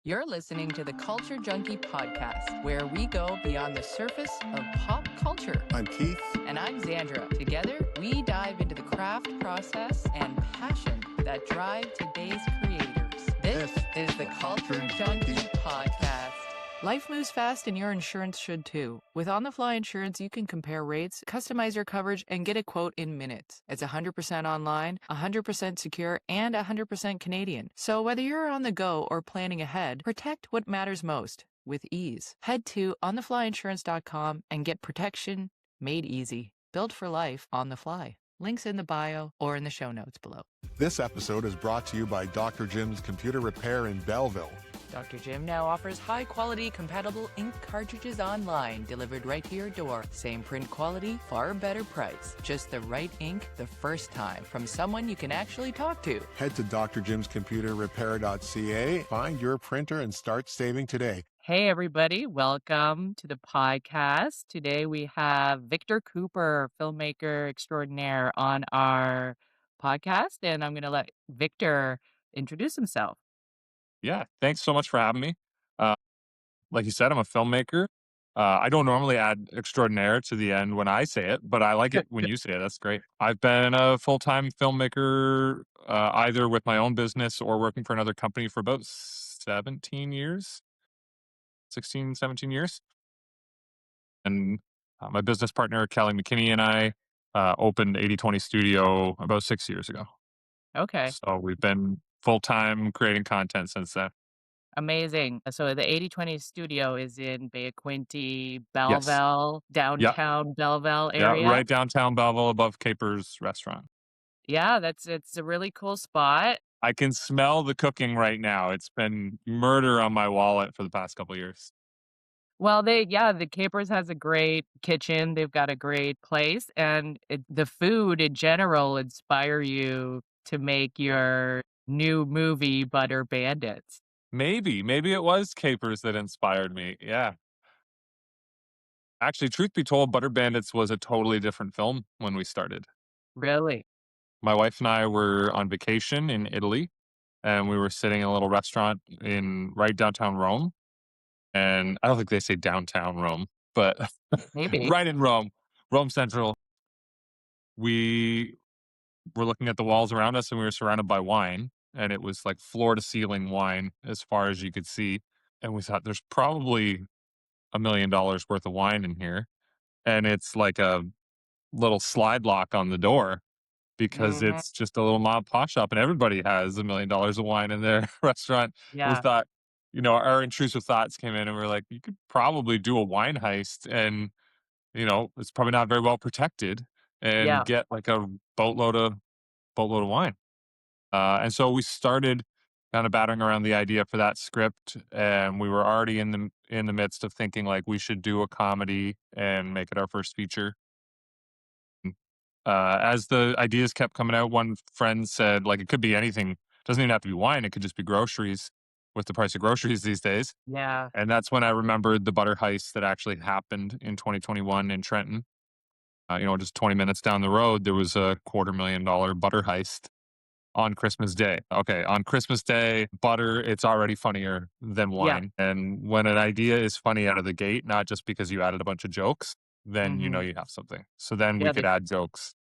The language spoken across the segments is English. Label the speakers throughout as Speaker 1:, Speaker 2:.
Speaker 1: You're listening to the Culture Junkie Podcast, where we go beyond the surface of pop culture.
Speaker 2: I'm Keith.
Speaker 1: And I'm Xandra. Together, we dive into the craft, process, and passion that drive today's creators. This is the Culture Junkie Podcast. Life moves fast and your insurance should too. With on-the-fly insurance, you can compare rates, customize your coverage, and get a quote in minutes. It's 100% online, 100% secure, and 100% Canadian. So whether you're on the go or planning ahead, protect what matters most with ease. Head to ontheflyinsurance.com and get protection made easy. Built for life on the fly. Links in the bio or in the show notes below.
Speaker 2: This episode is brought to you by Dr. Jim's Computer Repair in Belleville.
Speaker 1: Dr. Jim now offers high-quality, compatible ink cartridges online, delivered right to your door. Same print quality, far better price. Just the right ink the first time from someone you can actually talk to.
Speaker 2: Head to drjimscomputerrepair.ca, find your printer, and start saving today.
Speaker 1: Hey, everybody. Welcome to the podcast. Today we have Victor Cooper, filmmaker extraordinaire, on our podcast, and I'm going to let Victor introduce himself.
Speaker 3: Yeah, thanks so much for having me. Uh, like you said, I'm a filmmaker. I don't normally add extraordinaire to the end when I say it, but I like it when you say it. That's great. I've been a full-time filmmaker, either with my own business or working for another company for about 17 years, 16, 17 years. And my business partner, Kelly McKinney, and I opened 80/20 Studio about 6 years ago.
Speaker 1: Okay.
Speaker 3: So we've been full-time creating content since then.
Speaker 1: Amazing. So the 80/20 studio is in Bay Quinte,
Speaker 3: Yes.
Speaker 1: Belleville,
Speaker 3: Yeah.
Speaker 1: downtown Belleville
Speaker 3: Yeah,
Speaker 1: area.
Speaker 3: right downtown Belleville above Capers Restaurant.
Speaker 1: Yeah, it's a really cool spot.
Speaker 3: I can smell the cooking right now. It's been murder on my wallet for the past couple years.
Speaker 1: Well, the Capers has a great kitchen. They've got a great place, and the food in general inspire you to make your new movie, Butter Bandits.
Speaker 3: Maybe it was Capers that inspired me. Yeah. Actually, truth be told, Butter Bandits was a totally different film when we started.
Speaker 1: Really?
Speaker 3: My wife and I were on vacation in Italy, and we were sitting in a little restaurant in right downtown Rome. And I don't think they say downtown Rome, but
Speaker 1: Maybe.
Speaker 3: right in Rome, Rome Central. We were looking at the walls around us and we were surrounded by wine, and it was like floor to ceiling wine as far as you could see. And we thought there's probably $1 million worth of wine in here. And it's like a little slide lock on the door because
Speaker 1: Mhm.
Speaker 3: it's just a little mom and pop shop and everybody has $1 million of wine in their restaurant. We
Speaker 1: Yeah.
Speaker 3: thought, our intrusive thoughts came in and we are like, you could probably do a wine heist and, it's probably not very well protected and
Speaker 1: Yeah.
Speaker 3: get like a boatload of wine. And so we started kind of battering around the idea for that script, and we were already in the midst of thinking like we should do a comedy and make it our first feature. As the ideas kept coming out, one friend said like it could be anything. Doesn't even have to be wine. It could just be groceries with the price of groceries these days.
Speaker 1: Yeah.
Speaker 3: And that's when I remembered the butter heist that actually happened in 2021 in Trenton. Just 20 minutes down the road, there was a $250,000 butter heist on Christmas Day. Okay, on Christmas Day, butter, it's already funnier than
Speaker 1: Yeah.
Speaker 3: wine. And when an idea is funny out of the gate, not just because you added a bunch of jokes, then you know
Speaker 1: Mhm.
Speaker 3: you have something. So then we
Speaker 1: Yeah,
Speaker 3: could add jokes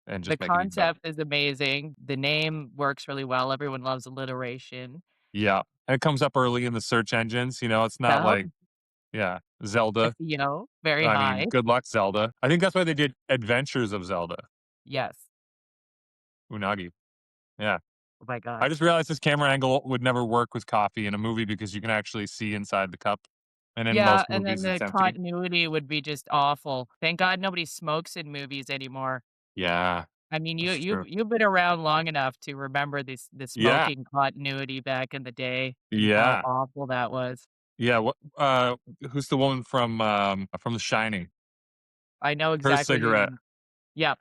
Speaker 3: and
Speaker 1: the
Speaker 3: just make it even better.
Speaker 1: concept is amazing. The name works really well. Everyone loves alliteration.
Speaker 3: Yeah. And it comes up early in the search engines. It's not
Speaker 1: So,
Speaker 3: like, yeah, Zelda.
Speaker 1: SEO, very
Speaker 3: I
Speaker 1: high.
Speaker 3: mean, good luck, Zelda. I think that's why they did Adventures of Zelda.
Speaker 1: Yes.
Speaker 3: Unagi. Yeah.
Speaker 1: Oh my
Speaker 3: I
Speaker 1: god.
Speaker 3: just realized this camera angle would never work with coffee in a movie because you can actually see inside the cup. And in
Speaker 1: Yeah,
Speaker 3: most
Speaker 1: and then
Speaker 3: movies,
Speaker 1: the
Speaker 3: it's empty.
Speaker 1: continuity would be just awful. Thank God nobody smokes in movies anymore.
Speaker 3: Yeah,
Speaker 1: I mean,
Speaker 3: that's true.
Speaker 1: you've been around long enough to remember the
Speaker 3: Yeah,
Speaker 1: smoking continuity back in the day and how
Speaker 3: yeah,
Speaker 1: awful that was.
Speaker 3: yeah. Who's the woman from The Shining?
Speaker 1: I know
Speaker 3: Her
Speaker 1: exactly who
Speaker 3: cigarette
Speaker 1: you. Yep,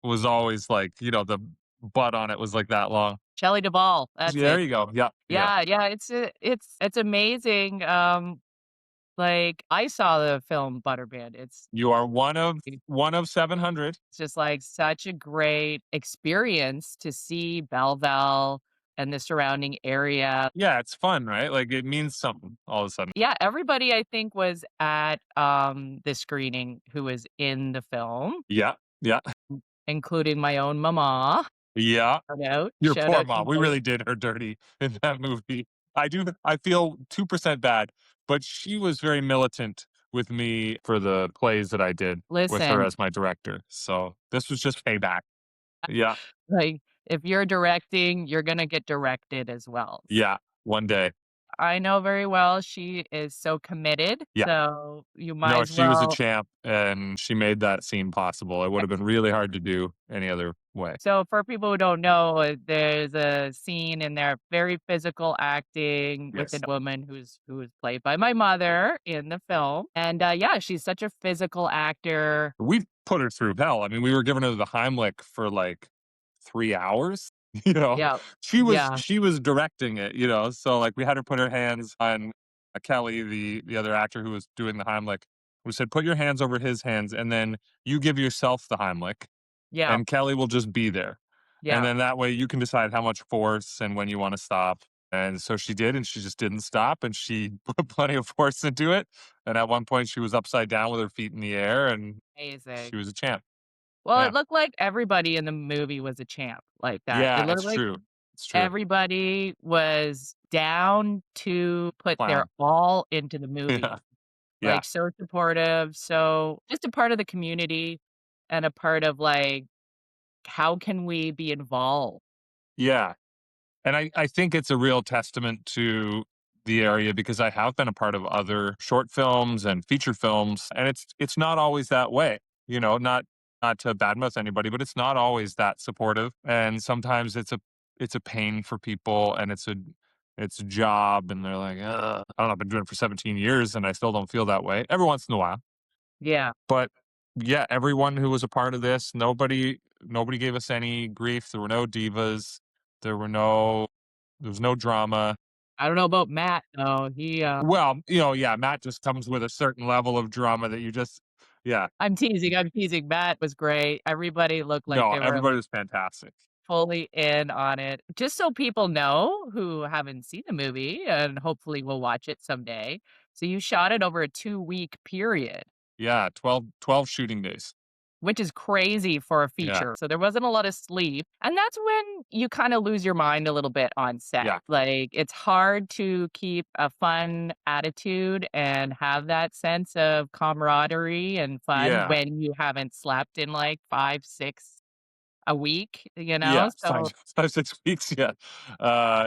Speaker 3: was always like, the butt on it was like that long.
Speaker 1: Shelley Duvall, that's
Speaker 3: There
Speaker 1: it.
Speaker 3: you go. Yeah, yeah.
Speaker 1: Yeah, yeah, it's amazing. Like, I saw the film Butter Bandits.
Speaker 3: You are one of 700.
Speaker 1: It's just, like, such a great experience to see Belleville, and the surrounding area.
Speaker 3: Yeah, it's fun, right? Like, it means something all of a sudden.
Speaker 1: Yeah, everybody I think was at, the screening who was in the film,
Speaker 3: Yeah, yeah,
Speaker 1: including my own mama.
Speaker 3: yeah. Your
Speaker 1: Shout
Speaker 3: poor
Speaker 1: out to
Speaker 3: mom. We
Speaker 1: both.
Speaker 3: really did her dirty in that movie. I feel 2% bad, but she was very militant with me for the plays that I did with her
Speaker 1: Listen,
Speaker 3: as my director. So this was just payback. Yeah,
Speaker 1: like, if you're directing, you're gonna get directed as well.
Speaker 3: yeah. One day.
Speaker 1: I know very well she is so committed,
Speaker 3: Yeah.
Speaker 1: so you might
Speaker 3: No,
Speaker 1: as
Speaker 3: she was a
Speaker 1: well.
Speaker 3: champ and she made that scene possible. It would have been really hard to do any other way.
Speaker 1: So for people who don't know, there's a scene in there, very physical acting with a
Speaker 3: Yes.
Speaker 1: woman who is played by my mother in the film, and, yeah, she's such a physical actor.
Speaker 3: We put her through hell. I mean, we were giving her the Heimlich for like 3 hours, you know?
Speaker 1: Yeah, yeah,
Speaker 3: She was directing it, you know? So, like, we had her put her hands on, Kelly, the other actor who was doing the Heimlich. We said, "Put your hands over his hands, and then you give yourself the Heimlich,
Speaker 1: yeah,
Speaker 3: and Kelly will just be there. And
Speaker 1: yeah.
Speaker 3: then that way you can decide how much force and when you wanna stop." And so she did, and she just didn't stop, and she put plenty of force into it, and at one point, she was upside down with her feet in the air, and she
Speaker 1: Amazing.
Speaker 3: was a champ.
Speaker 1: Well, it
Speaker 3: Yeah.
Speaker 1: looked like everybody in the movie was a champ like that. It
Speaker 3: Yeah,
Speaker 1: looked
Speaker 3: it's
Speaker 1: like
Speaker 3: true. It's true.
Speaker 1: everybody was down to put their
Speaker 3: Clown.
Speaker 1: all into the movie.
Speaker 3: Yeah. Yeah.
Speaker 1: Like, so supportive, so just a part of the community and a part of, like, how can we be involved?
Speaker 3: Yeah. And I think it's a real testament to the area because I have been a part of other short films and feature films, and it's not always that way, you know, not to badmouth anybody, but it's not always that supportive. And sometimes it's a pain for people and it's a job and they're like, "Ugh." I don't know, I've been doing it for 17 years and I still don't feel that way every once in a while.
Speaker 1: Yeah,
Speaker 3: But yeah, everyone who was a part of this, nobody gave us any grief. There were no divas. There were no there was no drama.
Speaker 1: I don't know about Matt, though,
Speaker 3: Well, you know, yeah, Matt just comes with a certain level of drama that you just yeah.
Speaker 1: I'm teasing, Matt was great, everybody looked like
Speaker 3: No,
Speaker 1: they were,
Speaker 3: everybody
Speaker 1: like,
Speaker 3: was fantastic.
Speaker 1: fully in on it. Just so people know who haven't seen the movie and hopefully will watch it someday, so you shot it over a 2-week period.
Speaker 3: Yeah, 12 shooting days.
Speaker 1: Which is crazy for a
Speaker 3: Yeah,
Speaker 1: feature, so there wasn't a lot of sleep, and that's when you kinda lose your mind a little bit on set.
Speaker 3: yeah,
Speaker 1: Like, it's hard to keep a fun attitude and have that sense of camaraderie and fun
Speaker 3: yeah,
Speaker 1: when you haven't slept in, like, 5, 6 a week, you know?
Speaker 3: yeah,
Speaker 1: So
Speaker 3: 5, 6 weeks, yeah.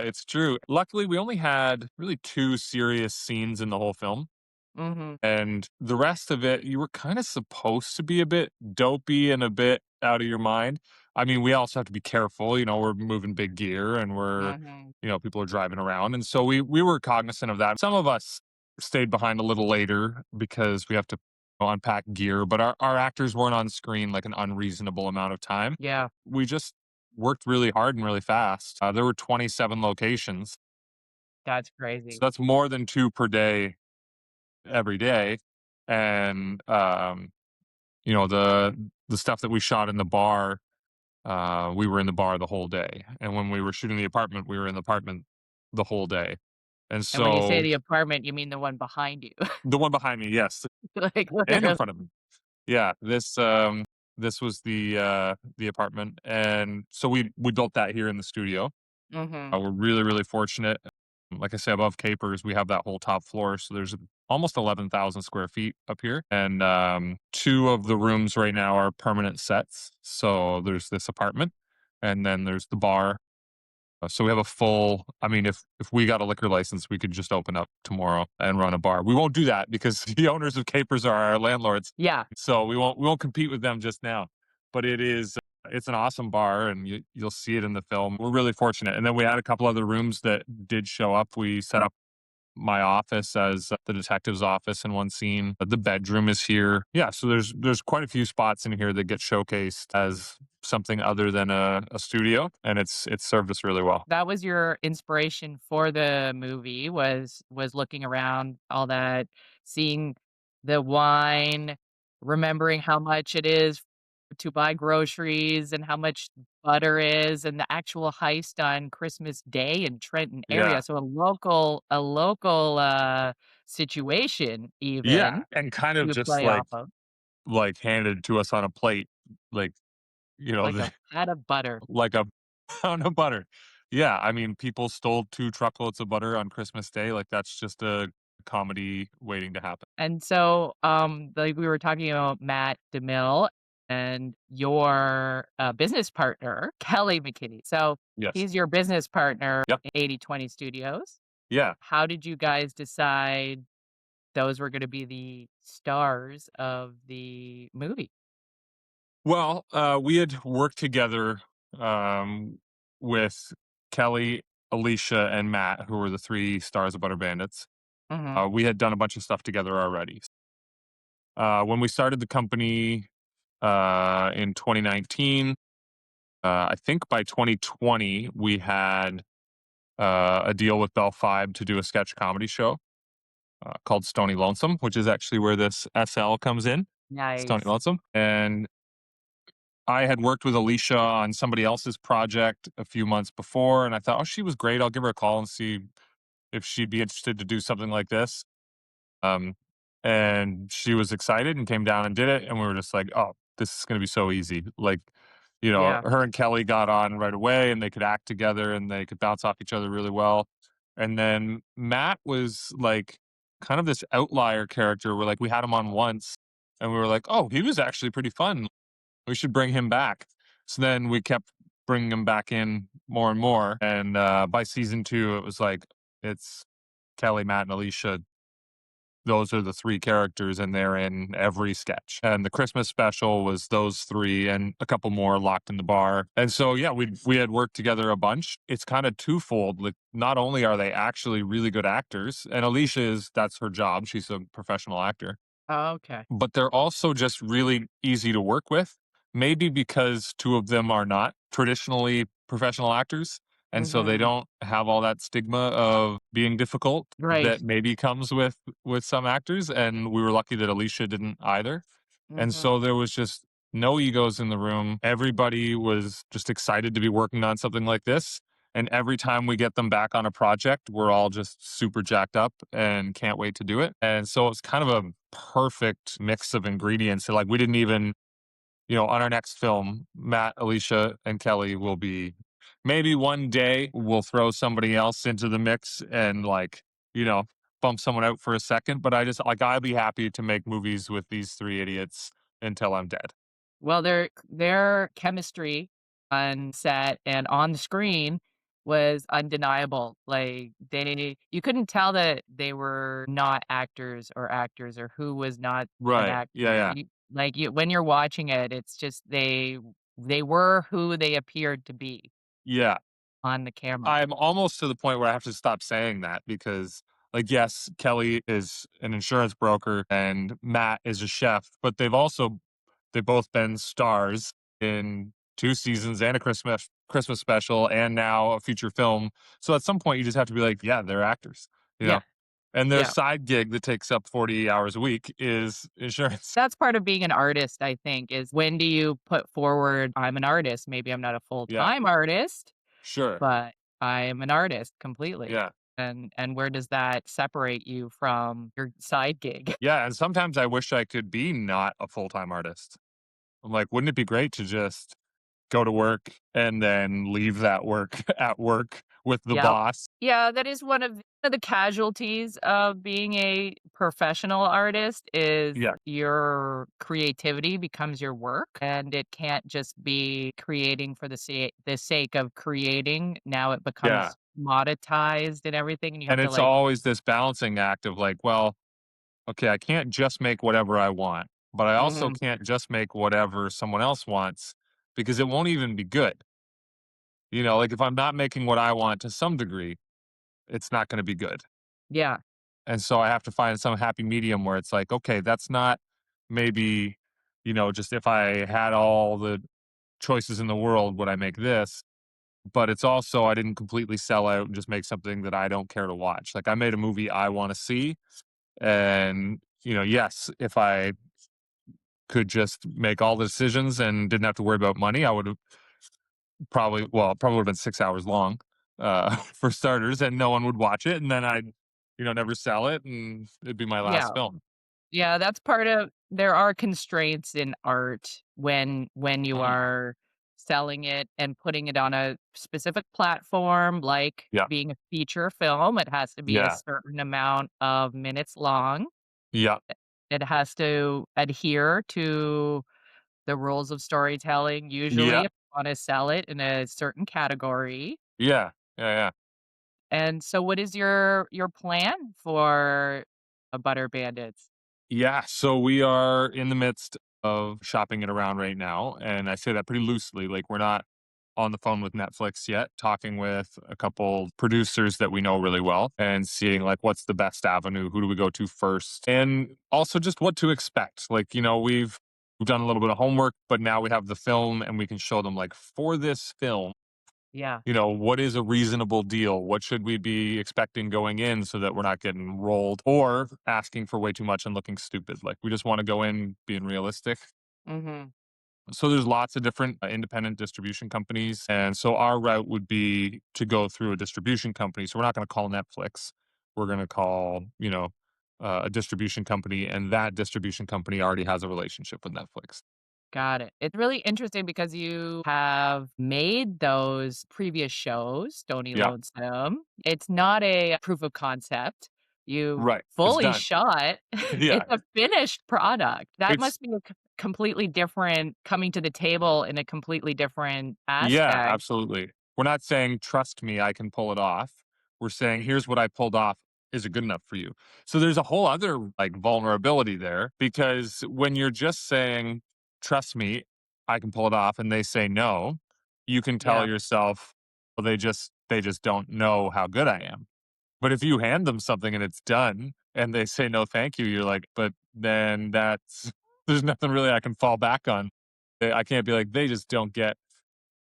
Speaker 3: It's true. Luckily, we only had really 2 serious scenes in the whole film.
Speaker 1: mhm,
Speaker 3: And the rest of it, you were kinda supposed to be a bit dopey and a bit out of your mind. I mean, we also have to be careful, you know, we're moving big gear and
Speaker 1: mhm.
Speaker 3: people are driving around, and so we were cognizant of that. Some of us stayed behind a little later because we have to unpack gear, but our actors weren't on screen, like, an unreasonable amount of time.
Speaker 1: Yeah,
Speaker 3: We just worked really hard and really fast. There were 27 locations,
Speaker 1: that's
Speaker 3: so
Speaker 1: crazy.
Speaker 3: that's more than 2 per day every day, and, you know, the stuff that we shot in the bar, we were in the bar the whole day, and when we were shooting the apartment, we were in the apartment the whole day, and
Speaker 1: And when you say
Speaker 3: so
Speaker 1: the apartment, you mean the one behind you.
Speaker 3: the one behind me, yes,
Speaker 1: Like,
Speaker 3: and in
Speaker 1: literally.
Speaker 3: front of me. Yeah, this was the apartment, and so we built that here in the studio.
Speaker 1: Mhm.
Speaker 3: We're really, really fortunate. Like I say, above Capers, we have that whole top floor. So there's almost 11,000 square feet up here. And 2 of the rooms right now are permanent sets. So there's this apartment and then there's the bar. So we have a full, I mean, if we got a liquor license, we could just open up tomorrow and run a bar. We won't do that because the owners of Capers are our landlords.
Speaker 1: Yeah.
Speaker 3: So we won't compete with them just now. But it's an awesome bar and you'll see it in the film. We're really fortunate. And then we had a couple other rooms that did show up. We set up my office as the detective's office in one scene. The bedroom is here. Yeah, so there's quite a few spots in here that get showcased as something other than a studio, and it's served us really well.
Speaker 1: That was your inspiration for the movie, was looking around, all that, seeing the wine, remembering how much it is to buy groceries and how much butter is and the actual heist on Christmas Day in Trenton
Speaker 3: Yeah.
Speaker 1: area. So a local situation
Speaker 3: Yeah,
Speaker 1: even
Speaker 3: and kind of
Speaker 1: you would
Speaker 3: just,
Speaker 1: play off of,
Speaker 3: handed to us on a plate, like,
Speaker 1: like
Speaker 3: the
Speaker 1: a pat of butter.
Speaker 3: like a pound of butter. Yeah, I mean, people stole 2 truckloads of butter on Christmas Day, like, that's just a comedy waiting to happen.
Speaker 1: And so, like we were talking about Matt DeMille and your, business partner, Kelly McKinney. So
Speaker 3: Yes.
Speaker 1: he's your business partner
Speaker 3: Yep.
Speaker 1: in 80/20 Studios.
Speaker 3: Yeah.
Speaker 1: How did you guys decide those were gonna be the stars of the movie?
Speaker 3: Well, we had worked together, um, with Kelly, Alicia, and Matt, who were the 3 stars of Butter Bandits.
Speaker 1: Mhm.
Speaker 3: We had done a bunch of stuff together already. When we started the company, in 2019, I think by 2020, we had, a deal with Bell 5 to do a sketch comedy show, called Stony Lonesome, which is actually where this SL comes in, Stony
Speaker 1: Nice.
Speaker 3: Lonesome, and I had worked with Alicia on somebody else's project a few months before, and I thought, "Oh, she was great, I'll give her a call and see if she'd be interested to do something like this." Um, and she was excited and came down and did it, and we were just like, "Oh, this is gonna be so easy." Like,
Speaker 1: Yeah.
Speaker 3: her and Kelly got on right away, and they could act together, and they could bounce off each other really well. And then Matt was, like, kind of this outlier character where, like, we had him on once, and we were like, "Oh, he was actually pretty fun. We should bring him back." So then we kept bringing him back in more and more, and, by season 2, it was like, it's Kelly, Matt, and Alicia. Those are the 3 characters, and they're in every sketch. And the Christmas special was those 3 and a couple more locked in the bar. And so, yeah, we had worked together a bunch. It's kinda twofold, like, not only are they actually really good actors, and Alicia is that's her job, she's a professional actor,
Speaker 1: Okay.
Speaker 3: but they're also just really easy to work with, maybe because 2 of them are not traditionally professional actors, and so they
Speaker 1: Mhm.
Speaker 3: don't have all that stigma of being difficult
Speaker 1: Right.
Speaker 3: that maybe comes with some actors, and we were lucky that Alicia didn't either. And
Speaker 1: Mhm.
Speaker 3: so there was just no egos in the room. Everybody was just excited to be working on something like this. And every time we get them back on a project, we're all just super jacked up and can't wait to do it. And so it's kind of a perfect mix of ingredients. So, like, we didn't even, on our next film, Matt, Alicia, and Kelly will be maybe one day we'll throw somebody else into the mix and, like, you know, bump someone out for a second. But I just, like, I'd be happy to make movies with these 3 idiots until I'm dead.
Speaker 1: Well, their chemistry on set and on the screen was undeniable. Like, they you couldn't tell that they were not actors or who was not an
Speaker 3: Right. Yeah.
Speaker 1: actor.
Speaker 3: Yeah.
Speaker 1: You when you're watching it, it's just they were who they appeared to be
Speaker 3: Yeah.
Speaker 1: on the camera.
Speaker 3: I'm almost to the point where I have to stop saying that because, like, yes, Kelly is an insurance broker and Matt is a chef, but they've both been stars in 2 seasons and a Christmas special and now a feature film. So at some point you just have to be like, yeah, they're actors, you
Speaker 1: Yeah,
Speaker 3: know. And their
Speaker 1: yeah.
Speaker 3: side gig that takes up 40 hours a week is insurance.
Speaker 1: That's part of being an artist, I think, is when do you put forward, "I'm an artist." Maybe I'm not a
Speaker 3: Yeah,
Speaker 1: full-time artist,
Speaker 3: sure.
Speaker 1: but I am an artist completely.
Speaker 3: Yeah.
Speaker 1: And where does that separate you from your side gig?
Speaker 3: Yeah, and sometimes I wish I could be not a full-time artist. I'm like, wouldn't it be great to just go to work and then leave that work at work with the
Speaker 1: Yep.
Speaker 3: boss?
Speaker 1: Yeah, that is one of the casualties of being a professional artist is
Speaker 3: Yeah,
Speaker 1: your creativity becomes your work, and it can't just be creating for the sake of creating. Now it
Speaker 3: yeah,
Speaker 1: becomes monetized and everything, and you
Speaker 3: and
Speaker 1: have to,
Speaker 3: it's
Speaker 1: like.
Speaker 3: always this balancing act of like, well, okay, I can't just make whatever I want, but I also
Speaker 1: Mhm.
Speaker 3: can't just make whatever someone else wants because it won't even be good. Like if I'm not making what I want to some degree, it's not gonna be good.
Speaker 1: Yeah.
Speaker 3: And so I have to find some happy medium where it's like, okay, that's not maybe, just if I had all the choices in the world, would I make this? But it's also I didn't completely sell out and just make something that I don't care to watch. Like I made a movie I want to see, and yes, if I could just make all the decisions and didn't have to worry about money, I would have probably would have been 6 hours long, for starters, and no one would watch it. And then I'd, never sell it and it'd be my
Speaker 1: Yeah.
Speaker 3: last film.
Speaker 1: Yeah, that's part of there are constraints in art when you
Speaker 3: Mhm.
Speaker 1: are selling it and putting it on a specific platform, like
Speaker 3: Yeah.
Speaker 1: being a feature film. It has to be a
Speaker 3: Yeah.
Speaker 1: certain amount of minutes long.
Speaker 3: Yeah.
Speaker 1: It has to adhere to the rules of storytelling, usually
Speaker 3: Yeah.
Speaker 1: if you wanna sell it in a certain category.
Speaker 3: Yeah. Yeah. Yeah.
Speaker 1: And so what is your plan for, Butter Bandits?
Speaker 3: Yeah, so we are in the midst of shopping it around right now, and I say that pretty loosely. Like we're not on the phone with Netflix yet, talking with a couple producers that we know really well and seeing like what's the best avenue, who do we go to first, and also just what to expect. Like, we've done a little bit of homework, but now we have the film and we can show them like for this film,
Speaker 1: Yeah.
Speaker 3: what is a reasonable deal? What should we be expecting going in so that we're not getting rolled or asking for way too much and looking stupid? Like we just want to go in being realistic.
Speaker 1: Mhm.
Speaker 3: So there's lots of different independent distribution companies. And so our route would be to go through a distribution company. So we're not going to call Netflix. We're going to call, a distribution company. And that distribution company already has a relationship with Netflix.
Speaker 1: Got it. It's really interesting because you have made those previous shows, Stony
Speaker 3: Yeah.
Speaker 1: Lonesome. It's not a proof of concept. You've
Speaker 3: Right. It's
Speaker 1: fully
Speaker 3: done.
Speaker 1: shot.
Speaker 3: Yeah.
Speaker 1: It's a finished product. That
Speaker 3: It's
Speaker 1: must be a completely different coming to the table in a completely different
Speaker 3: Yeah,
Speaker 1: aspect.
Speaker 3: absolutely. We're not saying, "Trust me, I can pull it off." We're saying, "Here's what I pulled off. Is it good enough for you?" So there's a whole other, like, vulnerability there because when you're just saying, "Trust me, I can pull it off," and they say no, you can tell
Speaker 1: Yeah,
Speaker 3: yourself, "Well, they just don't know how good I am." But if you hand them something and it's done and they say, "No, thank you," you're like, "But then that's there's nothing really I can fall back on." I can't be like, "They just don't get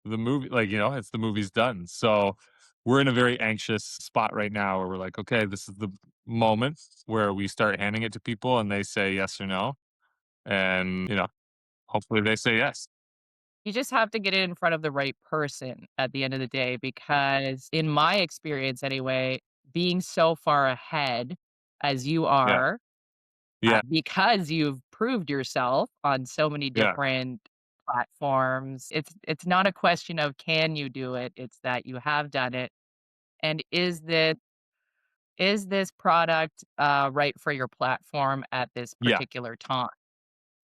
Speaker 3: the movie," like, it's the movie's done. So we're in a very anxious spot right now where we're like, okay, this is the moment where we start handing it to people and they say yes or no. And, hopefully they say yes.
Speaker 1: you just have to get it in front of the right person at the end of the day because in my experience anyway, being so far ahead as you
Speaker 3: Yeah.
Speaker 1: are,
Speaker 3: Yeah.
Speaker 1: because you've proved yourself on so many
Speaker 3: Yeah.
Speaker 1: different platforms, it's not a question of can you do it, it's that you have done it, and is this product, right for your platform at this
Speaker 3: Yeah.
Speaker 1: particular time?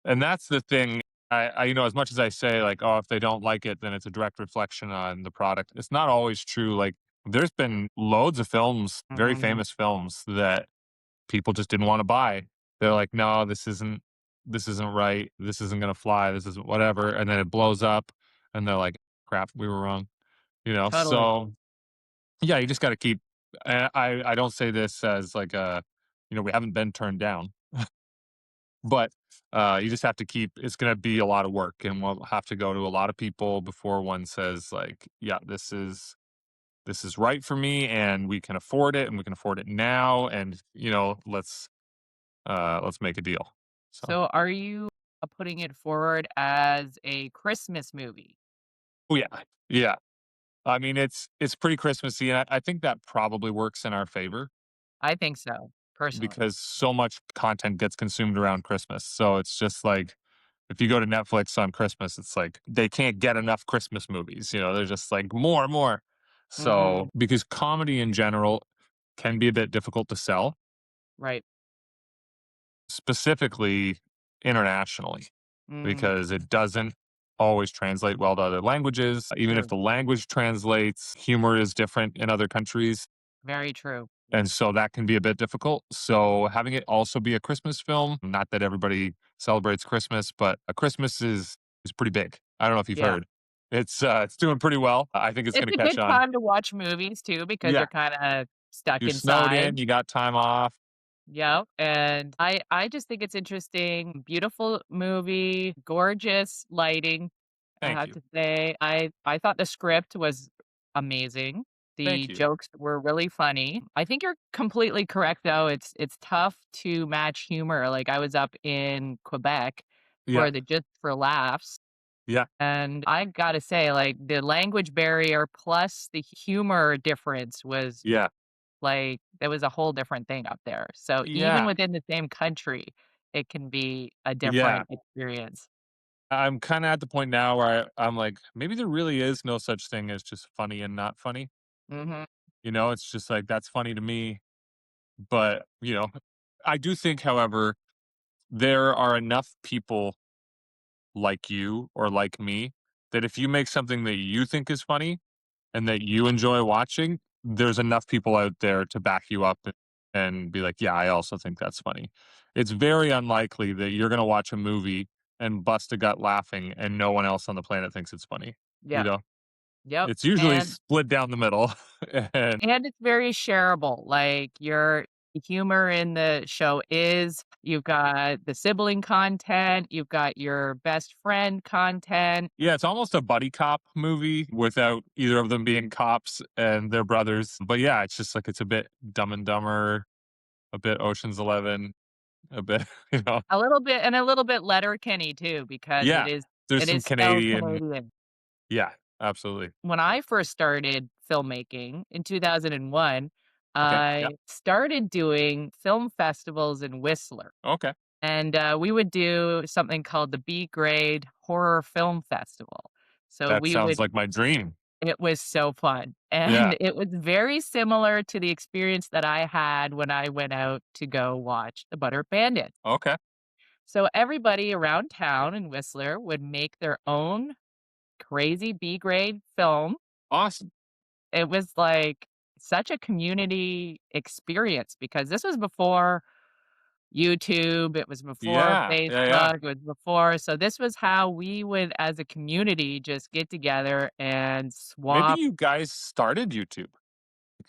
Speaker 3: And that's the thing. As much as I say, like, oh, if they don't like it, then it's a direct reflection on the product. It's not always true. Like, there's been loads of films, very
Speaker 1: Mhm.
Speaker 3: famous films that people just didn't wanna buy. They're like, "No, this isn't right. This isn't gonna fly. This isn't whatever," and then it blows up, and they're like, "Crap, we were wrong."
Speaker 1: Totally.
Speaker 3: So, yeah, you just gotta keep I don't say this as like we haven't been turned down, but, you just have to keep it's gonna be a lot of work, and we'll have to go to a lot of people before one says like, "Yeah, this is right for me, and we can afford it, and we can afford it now, and, let's make a deal." So,
Speaker 1: So are you, putting it forward as a Christmas movie?
Speaker 3: oh yeah, yeah. I mean, it's pretty Christmassy, and I think that probably works in our favor
Speaker 1: I think so, personally.
Speaker 3: because so much content gets consumed around Christmas. So it's just like if you go to Netflix on Christmas, it's like they can't get enough Christmas movies. They're just like more, more. So
Speaker 1: Mhm.
Speaker 3: because comedy in general can be a bit difficult to sell,
Speaker 1: Right.
Speaker 3: specifically internationally,
Speaker 1: Mhm.
Speaker 3: because it doesn't always translate well to other languages. Even if
Speaker 1: True.
Speaker 3: the language translates, humor is different in other countries.
Speaker 1: Very true.
Speaker 3: And so that can be a bit difficult. So having it also be a Christmas film, not that everybody celebrates Christmas, but a Christmas is pretty big. I don't know if you've
Speaker 1: Yeah.
Speaker 3: heard. It's doing pretty well. I think it's
Speaker 1: It's
Speaker 3: going to
Speaker 1: a
Speaker 3: catch
Speaker 1: good
Speaker 3: on.
Speaker 1: time to watch movies too because
Speaker 3: Yeah,
Speaker 1: you're kinda stuck
Speaker 3: you're snowed
Speaker 1: inside.
Speaker 3: in, you got time off.
Speaker 1: Yep, and I just think it's interesting, beautiful movie, gorgeous lighting, I
Speaker 3: Thank
Speaker 1: have
Speaker 3: you.
Speaker 1: to say. I thought the script was amazing. The
Speaker 3: Thank you.
Speaker 1: jokes were really funny. I think you're completely correct, though, it's tough to match humor, like, I was up in Quebec,
Speaker 3: Yeah.
Speaker 1: for the just for laughs.
Speaker 3: Yeah.
Speaker 1: And I gotta say, like, the language barrier plus the humor difference was
Speaker 3: Yeah.
Speaker 1: like, there was a whole different thing up there. So even
Speaker 3: Yeah.
Speaker 1: within the same country, it can be a
Speaker 3: Yeah.
Speaker 1: different experience.
Speaker 3: I'm kinda at the point now where I'm like, maybe there really is no such thing as just funny and not funny.
Speaker 1: Mhm.
Speaker 3: You know, it's just like, that's funny to me, but, I do think, however, there are enough people like you or like me that if you make something that you think is funny and that you enjoy watching, there's enough people out there to back you up and be like, "Yeah, I also think that's funny." It's very unlikely that you're gonna watch a movie and bust a gut laughing and no one else on the planet thinks it's funny, you
Speaker 1: Yep,
Speaker 3: know?
Speaker 1: yep,
Speaker 3: It's usually
Speaker 1: and
Speaker 3: split down the middle, and
Speaker 1: and it's very shareable, like, your humor in the show is you've got the sibling content, you've got your best friend content.
Speaker 3: yeah, it's almost a buddy cop movie without either of them being cops and they're brothers, but yeah, it's just like it's a bit Dumb and Dumber, a bit Ocean's 11, a bit, you know?
Speaker 1: A little bit and a little bit Letterkenny too, because
Speaker 3: Yeah, there's
Speaker 1: it
Speaker 3: some
Speaker 1: is so
Speaker 3: Canadian.
Speaker 1: Canadian.
Speaker 3: Yeah, absolutely.
Speaker 1: When I first started filmmaking in 2001,
Speaker 3: Okay, yeah,
Speaker 1: I started doing film festivals in Whistler,
Speaker 3: okay.
Speaker 1: and, we would do something called the B Grade Horror Film Festival. So
Speaker 3: That
Speaker 1: we
Speaker 3: sounds
Speaker 1: would
Speaker 3: like my dream.
Speaker 1: it was so fun, and
Speaker 3: Yeah,
Speaker 1: it was very similar to the experience that I had when I went out to go watch the Butter Bandits.
Speaker 3: okay.
Speaker 1: So everybody around town in Whistler would make their own crazy B grade film.
Speaker 3: Awesome.
Speaker 1: It was like such a community experience because this was before YouTube, it was before
Speaker 3: Yeah, yeah, yeah.
Speaker 1: Facebook, it was before so this was how we would, as a community, just get together and
Speaker 3: Maybe
Speaker 1: swap
Speaker 3: you guys started YouTube.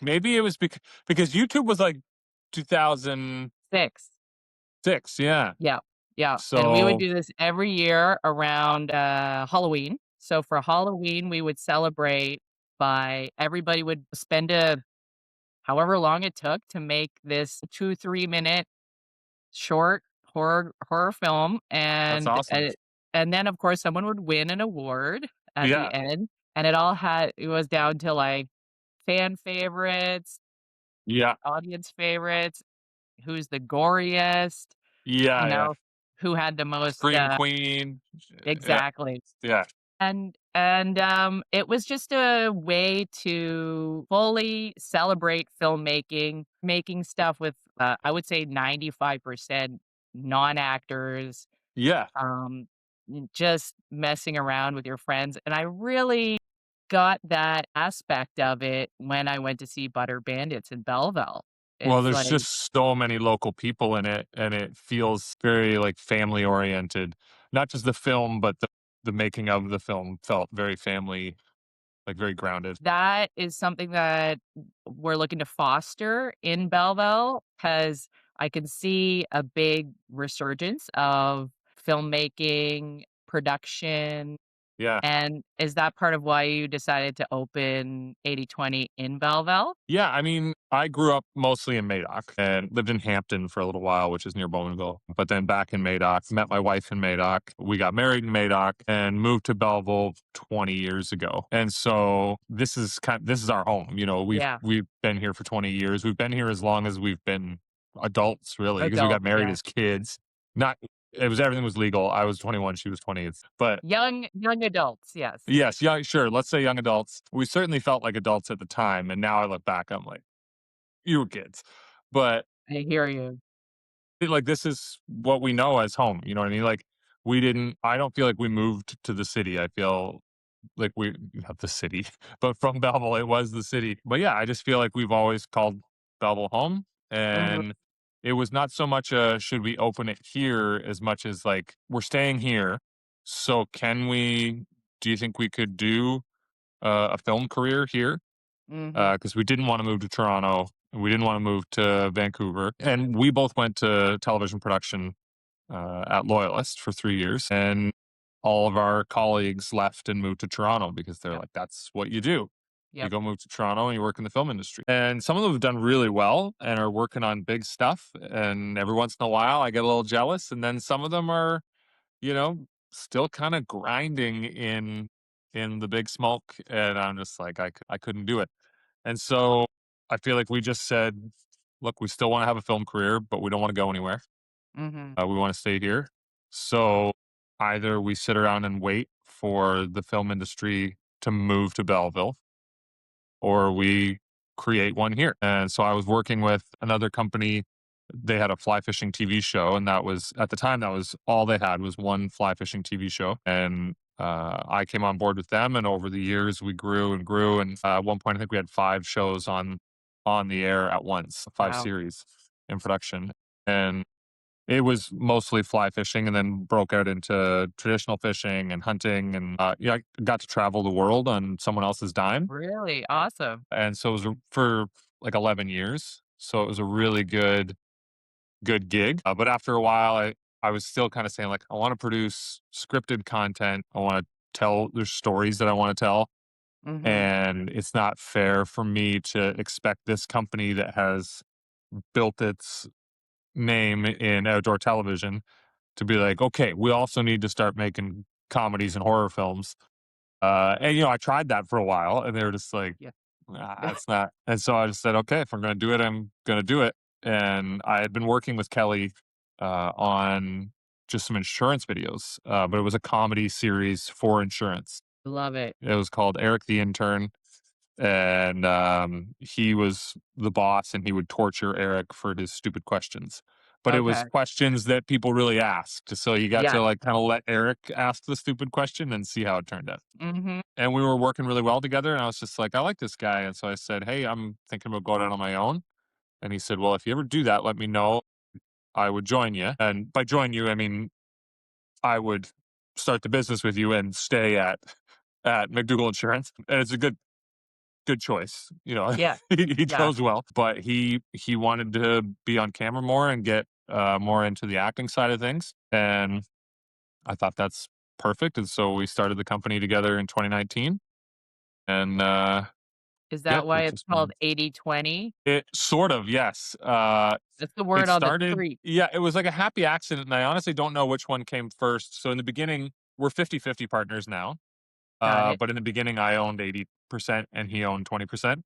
Speaker 3: Maybe it was because YouTube was like 2006,
Speaker 1: 6.
Speaker 3: yeah.
Speaker 1: Yeah, yeah, and we would
Speaker 3: So,
Speaker 1: do this every year around, Halloween. So for Halloween, we would celebrate by everybody would spend a however long it took to make this 2, 3-minute short horror film,
Speaker 3: that's awesome.
Speaker 1: and then, of course, someone would win an award at the
Speaker 3: Yeah,
Speaker 1: end, and it was down to, like, fan favorites,
Speaker 3: yeah,
Speaker 1: audience favorites, who's the goriest, you
Speaker 3: yeah, yeah.
Speaker 1: know, who had the most,
Speaker 3: Scream Queen. Yeah,
Speaker 1: exactly.
Speaker 3: yeah,
Speaker 1: It was just a way to fully celebrate filmmaking, making stuff with, I would say 95% non-actors,
Speaker 3: yeah.
Speaker 1: um, just messing around with your friends, and I really got that aspect of it when I went to see Butter Bandits in Belleville.
Speaker 3: Well,
Speaker 1: It's
Speaker 3: there's
Speaker 1: like
Speaker 3: just so many local people in it, and it feels very, like, family oriented. Not just the film, but the making of the film felt very family, like, very grounded.
Speaker 1: that is something that we're looking to foster in Belleville because I can see a big resurgence of filmmaking, production,
Speaker 3: Yeah.
Speaker 1: and is that part of why you decided to open 80/20 in Belleville?
Speaker 3: Yeah, I mean, I grew up mostly in Madoc and lived in Hampton for a little while, which is near Bowmanville. But then back in Madoc, met my wife in Madoc. We got married in Madoc and moved to Belleville 20 years ago. And so this is our home. You know,
Speaker 1: Yeah,
Speaker 3: we've been here for 20 years. We've been here as long as we've been adults, really, because we got
Speaker 1: adults,
Speaker 3: married
Speaker 1: yeah.
Speaker 3: as kids. Not it was everything was legal. I was 21, she was 20. But
Speaker 1: Young adults, yes.
Speaker 3: yes, yeah, sure. Let's say young adults. We certainly felt like adults at the time, and now I look back, I'm like, "You were kids." But,
Speaker 1: I hear you.
Speaker 3: like, this is what we know as home, you know what I mean? Like, I don't feel like we moved to the city. I feel like we not the city, but from Belleville, it was the city. But, yeah, I just feel like we've always called Belleville home,
Speaker 1: Mhm,
Speaker 3: and it was not so much a, "Should we open it here?" as much as, like, "We're staying here, so do you think we could do a film career here
Speaker 1: mhm,
Speaker 3: because we didn't want to move to Toronto. And we didn't want to move to Vancouver. And we both went to television production at Loyalist for 3 years. And all of our colleagues left and moved to Toronto because they're
Speaker 1: yep,
Speaker 3: like, that's what you do. You
Speaker 1: yep.
Speaker 3: go move to Toronto and you work in the film industry. And some of them have done really well and are working on big stuff. And every once in a while, I get a little jealous. And then some of them are you know, still kind of grinding in the big smoke, and I'm just like I couldn't do it. And so I feel like we just said, look, we still want to have a film career, but we don't want to go anywhere.
Speaker 1: Mhm.
Speaker 3: We want to stay here. So either we sit around and wait for the film industry to move to Belleville, or we create one here. And so I was working with another company. They had a fly fishing TV show, and that was at the time that was all they had was one fly fishing TV show. And I came on board with them, and over the years we grew and grew. And at one point, I think we had 5 shows on the air at once, 5 series in production, and it was mostly fly fishing, and then broke out into traditional fishing and hunting. And yeah, I got to travel the world on someone else's dime,
Speaker 1: Really? Awesome.
Speaker 3: and so it was for like 11 years. So it was a really good gig. But after a while, I was still kind of saying like, I want to produce scripted content. I want to tell there's stories that I want to tell,
Speaker 1: Mhm.
Speaker 3: and it's not fair for me to expect this company that has built its name in outdoor television to be like, okay, we also need to start making comedies and horror films. And I tried that for a while, and they were just like,
Speaker 1: Yeah.
Speaker 3: it's not. And so I just said, okay, if I'm going to do it, I'm going to do it. And I had been working with Kelly on just some insurance videos, but it was a comedy series for insurance.
Speaker 1: Love it.
Speaker 3: It was called Eric the Intern, and he was the boss, and he would torture Eric for his stupid questions. But it was
Speaker 1: Okay.
Speaker 3: questions that people really asked, so you got
Speaker 1: Yes.
Speaker 3: to like kind of let Eric ask the stupid question and see how it turned out.
Speaker 1: Mhm.
Speaker 3: And we were working really well together, and I was just like, I like this guy. And so I said, hey, I'm thinking about going out on my own. And he said, well, if you ever do that, let me know. I would join you. And by join you, I mean I would start the business with you and stay at McDougall Insurance. And it's a good choice.
Speaker 1: Yeah.
Speaker 3: He
Speaker 1: Yeah.
Speaker 3: chose well, but he wanted to be on camera more and get more into the acting side of things. And I thought that's perfect. And so we started the company together in 2019. And
Speaker 1: Is
Speaker 3: yeah,
Speaker 1: that why
Speaker 3: we've
Speaker 1: it's
Speaker 3: just
Speaker 1: called
Speaker 3: been
Speaker 1: 80/20?
Speaker 3: it sort of, yes.
Speaker 1: That's the
Speaker 3: It
Speaker 1: word on the
Speaker 3: started,
Speaker 1: street.
Speaker 3: yeah, it was like a happy accident. And I honestly don't know which one came first. So in the beginning, we're 50-50 partners now.
Speaker 1: Got it.
Speaker 3: But in the beginning, I owned 80% and he owned 20%.